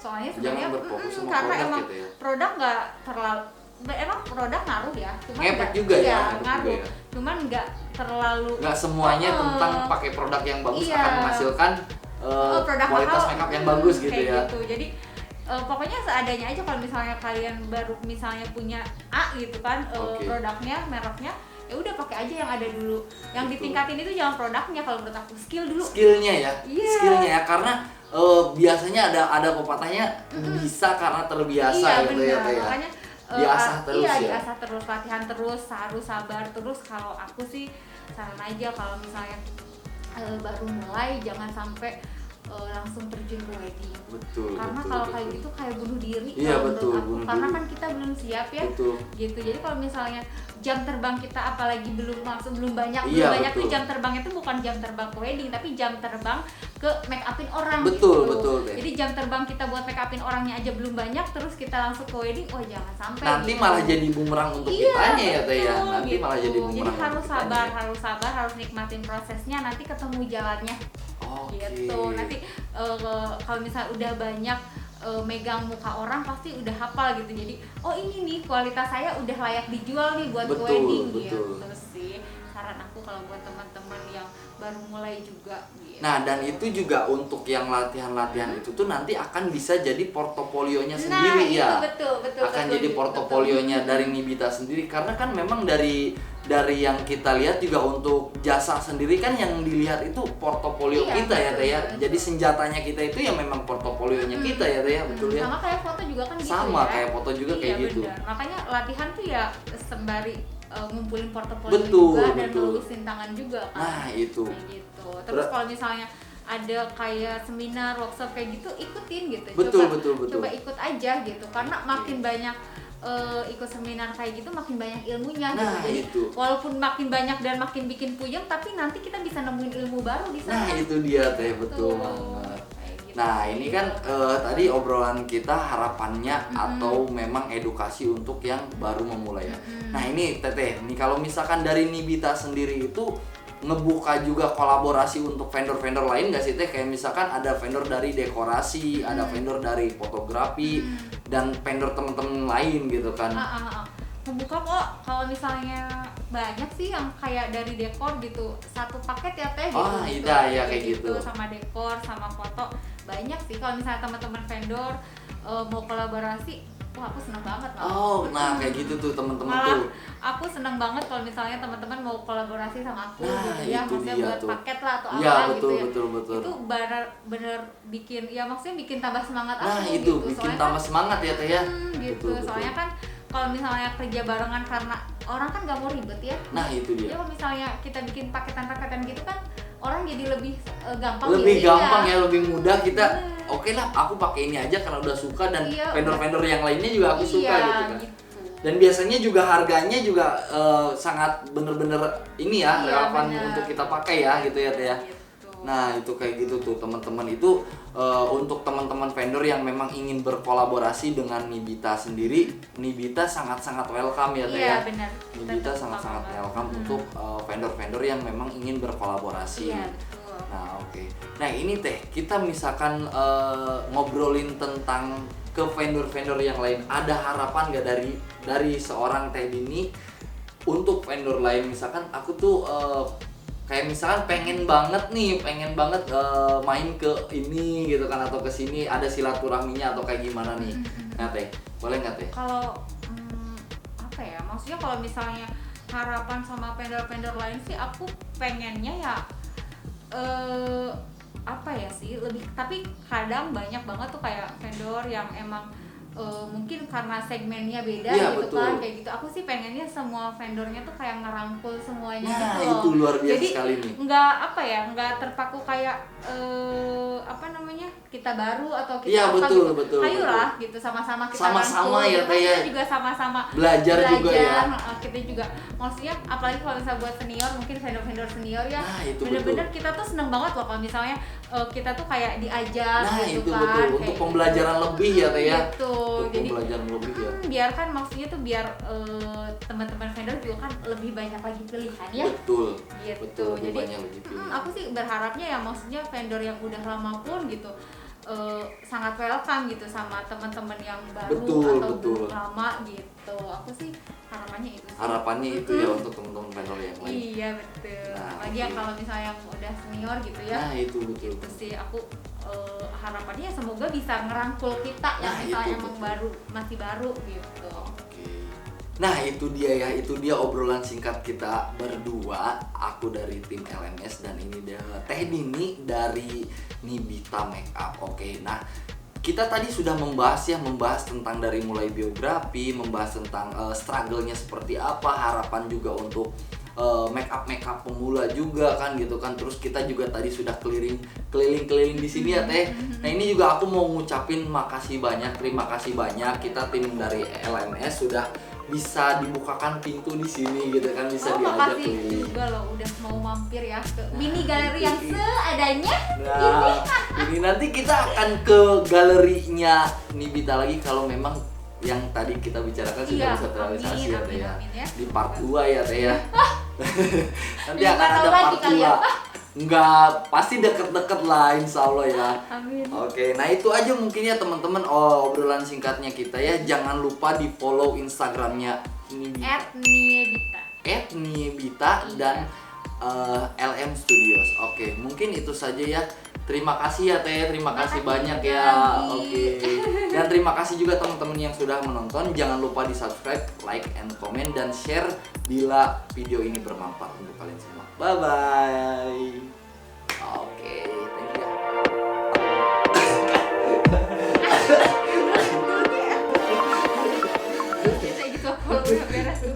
Soalnya sebenarnya Jangan berfokus sama karena produk emang gitu ya. produk nggak terlalu emang produk ngaruh ya, cuman ngefek nggak- juga ya, iya, ngefek ngaruh, juga ya. cuman nggak terlalu Nggak semuanya Oh, tentang pakai produk yang bagus iya. akan menghasilkan produk kualitas mahal, makeup yang bagus gitu kayak ya. gitu. Jadi pokoknya seadanya aja. Kalau misalnya kalian baru misalnya punya A gitu kan, Oke. produknya, mereknya, ya udah pakai aja yang ada dulu. Yang Betul. ditingkatin itu jangan produknya, kalau menurut aku skill dulu. Skillnya ya, Iya. skillnya ya, karena biasanya ada pepatahnya bisa karena terbiasa Iya gitu ya, benar, Teh ya. makanya Diasah terus iya, ya. diasah terus, latihan terus, harus sabar terus. Kalau aku sih saran aja kalau misalnya baru mulai jangan sampai langsung terjun ke wedding. Betul. Karena betul, kalau betul. kayak gitu kayak bunuh diri. Iya, kalau betul, menurut aku. bunuh Karena diri. kan kita belum siap ya. Betul. Gitu. Jadi kalau misalnya jam terbang kita apalagi belum banyak, Iya, belum banyak betul. tuh jam terbang itu bukan jam terbang ke wedding, tapi jam terbang ke make upin orang. Betul, gitu. betul, Teh. Jadi jam terbang kita buat make upin orangnya aja belum banyak, terus kita langsung ke wedding, oh jangan sampai. Nanti gitu. malah jadi bumerang untuk Iya, kitanya ya, Teh ya. betul, Nanti gitu. malah jadi bumerang. Jadi harus untuk kitanya. sabar, harus nikmatin prosesnya, nanti ketemu jalannya. Oke. Gitu. Nanti kalau misalnya udah banyak megang muka orang pasti udah hafal gitu. Jadi oh ini nih kualitas saya udah layak dijual nih buat Betul, wedding betul. gitu sih. Saran aku kalau buat teman-teman yang baru mulai juga gitu. Nah, dan itu juga untuk yang latihan-latihan itu tuh nanti akan bisa jadi portofolionya sendiri itu ya. betul Akan betul, jadi betul. portofolionya dari Nibita sendiri, karena kan memang dari yang kita lihat juga untuk jasa sendiri kan yang dilihat itu portofolio Iya, kita ya, betul, Teh ya. betul. Jadi senjatanya kita itu ya memang portofolionya kita ya, Teh ya, betul ya. Sama kayak foto juga kan gitu Sama ya. kayak foto juga Iya, kayak gitu. benar. Makanya latihan tuh ya sembari ngumpulin portofolio Betul, juga dan betul. nulisin tangan juga kan. Nah, itu. Kayak gitu. Terus kalau misalnya ada kayak seminar, workshop kayak gitu, ikutin gitu. Betul, coba, betul, betul. Coba ikut aja gitu. Karena makin banyak ikut seminar kayak gitu makin banyak ilmunya gitu. Nah, Jadi itu. walaupun makin banyak dan makin bikin puyeng, tapi nanti kita bisa nemuin ilmu baru di sana. Nah, itu dia, Teh, betul Tuh. banget. Kayak gitu. Nah, ini kan tadi obrolan kita harapannya atau memang edukasi untuk yang baru memulai ya. Nah, ini Teteh, nih kalau misalkan dari Nibita sendiri itu ngebuka juga kolaborasi untuk vendor-vendor lain nggak sih, Teh? Kayak misalkan ada vendor dari dekorasi, ada vendor dari fotografi, dan vendor temen-temen lain gitu kan. Membuka kok, kalau misalnya banyak sih yang kayak dari dekor gitu, satu paket ya Teh gitu. Oh, iya, ya, kayak gitu. Sama dekor, sama foto, banyak sih. Kalau misalnya teman-teman vendor mau kolaborasi, wah aku seneng banget malah. Oh, nah kayak gitu tuh temen-temen Malah tuh. aku seneng banget kalau misalnya teman-teman mau kolaborasi sama aku Nah, gitu ya, itu maksudnya dia buat tuh. paket lah atau Iya, apa betul, gitu ya. betul. Itu bener bikin, ya maksudnya bikin tambah semangat Nah, aku itu gitu. bikin Soalnya tambah kan, semangat ya, Teh ya. gitu. Betul, betul. Soalnya kan kalau misalnya kerja barengan, karena orang kan gak mau ribet ya. Nah, itu dia. Jadi kalau misalnya kita bikin paketan-paketan gitu kan orang jadi lebih gampang. Lebih gitu gampang ya, lebih mudah kita. Bener. Oke lah, aku pakai ini aja karena udah suka, dan Iya, vendor-vendor yang lainnya juga aku suka Iya, gitu kan. gitu. Dan biasanya juga harganya juga sangat bener-bener ini ya, Iya, relevan bener. untuk kita pakai ya gitu ya, Teh ya. Gitu. Nah, itu kayak gitu tuh teman-teman. Itu untuk teman-teman vendor yang memang ingin berkolaborasi dengan Nibita sendiri, Nibita sangat-sangat welcome ya, Teh Iya ya. benar. Nibita sangat-sangat welcome untuk vendor-vendor yang memang ingin berkolaborasi. Iya betul. Nah, oke. Nah, ini Teh, kita misalkan ngobrolin tentang ke vendor-vendor yang lain. Ada harapan nggak dari seorang Teh Dini untuk vendor lain? Misalkan aku tuh kayak misalkan pengen banget main ke ini gitu kan, atau ke sini, ada silaturahminya atau kayak gimana nih. Nah, Teh, boleh nggak, Teh? Kalau apa ya? Maksudnya kalau misalnya harapan sama vendor-vendor lain sih, aku pengennya ya apa ya sih, lebih, tapi kadang banyak banget tuh kayak vendor yang emang mungkin karena segmennya beda Iya, gitu betul. kan, kayak gitu. Aku sih pengennya semua vendornya tuh kayak ngerangkul semuanya Nah, gitu loh. itu luar biasa Jadi sekali nih. nggak apa ya, nggak terpaku kayak apa namanya, kita baru atau kita Iya, apa betul, gitu. betul, Ayolah gitu, sama-sama kita Sama-sama rangkul, ya, gitu. Teh, ya. Kita juga sama-sama Belajar juga ya. Kita juga, maksudnya apalagi kalau misalnya buat senior, mungkin vendor-vendor senior ya, Nah, itu bener-bener kita tuh seneng banget loh kalau misalnya kita tuh kayak diajar Nah, gitu itu kan, betul. Untuk kayak pembelajaran lebih ya, Teh ya. gitu. Untuk Jadi pembelajaran lebih ya. biarkan, maksudnya tuh biar teman-teman vendor juga kan lebih banyak lagi pilihan ya. Betul. Gitu. Betul, lebih Jadi banyak lagi pilihan. aku sih berharapnya ya, maksudnya vendor yang udah lama pun gitu sangat welcome gitu sama teman-teman yang baru Betul, atau betul. belum lama gitu. Aku sih harapannya itu sih. Harapannya itu ya untuk teman-teman vendor yang lain. Iya betul. Nah, Lagi ya oke. kalau misalnya yang udah senior gitu ya. Nah, itu betul. Itu sih aku harapannya semoga bisa ngerangkul kita yang Nah, misalnya itu emang betul. baru masih baru gitu. Oke. Nah, itu dia ya, itu dia obrolan singkat kita berdua. Aku dari tim LMS dan ini dia Teh Dini dari Nibita Makeup. Oke. Nah, kita tadi sudah membahas tentang dari mulai biografi, membahas tentang struggle-nya seperti apa, harapan juga untuk makeup pemula juga kan gitu kan. Terus kita juga tadi sudah keliling di sini ya Teh. Nah, ini juga aku mau ngucapin terima kasih banyak kita tim dari LMS sudah bisa dibukakan pintu di sini gitu kan, bisa diajak makasih keliling. juga loh udah mau mampir ya ke mini galeri yang seadanya. Nah, ini nanti kita akan ke galerinya Nibita lagi kalau memang yang tadi kita bicarakan sudah Iya, bisa terrealisasi ya Teh ya. amin ya. Di part 2 ya Teh ya. Nanti Lima akan ada tahun lagi part kali 2. ya. Enggak, pasti deket-deket lah insya Allah ya. Amin. Oke, nah itu aja mungkin ya teman-teman obrolan singkatnya kita ya. Jangan lupa di follow Instagramnya Nibita, @niebita. @niebita dan LM Studios. Oke, mungkin itu saja ya. Terima kasih ya Teh, terima kasih banyak ya. Oke. Dan terima kasih juga teman-teman yang sudah menonton. Jangan lupa di subscribe, like, and comment dan share bila video ini bermanfaat untuk kalian semua. Bye bye. Oke, thank you. Biasa gitu kalau udah beres tuh.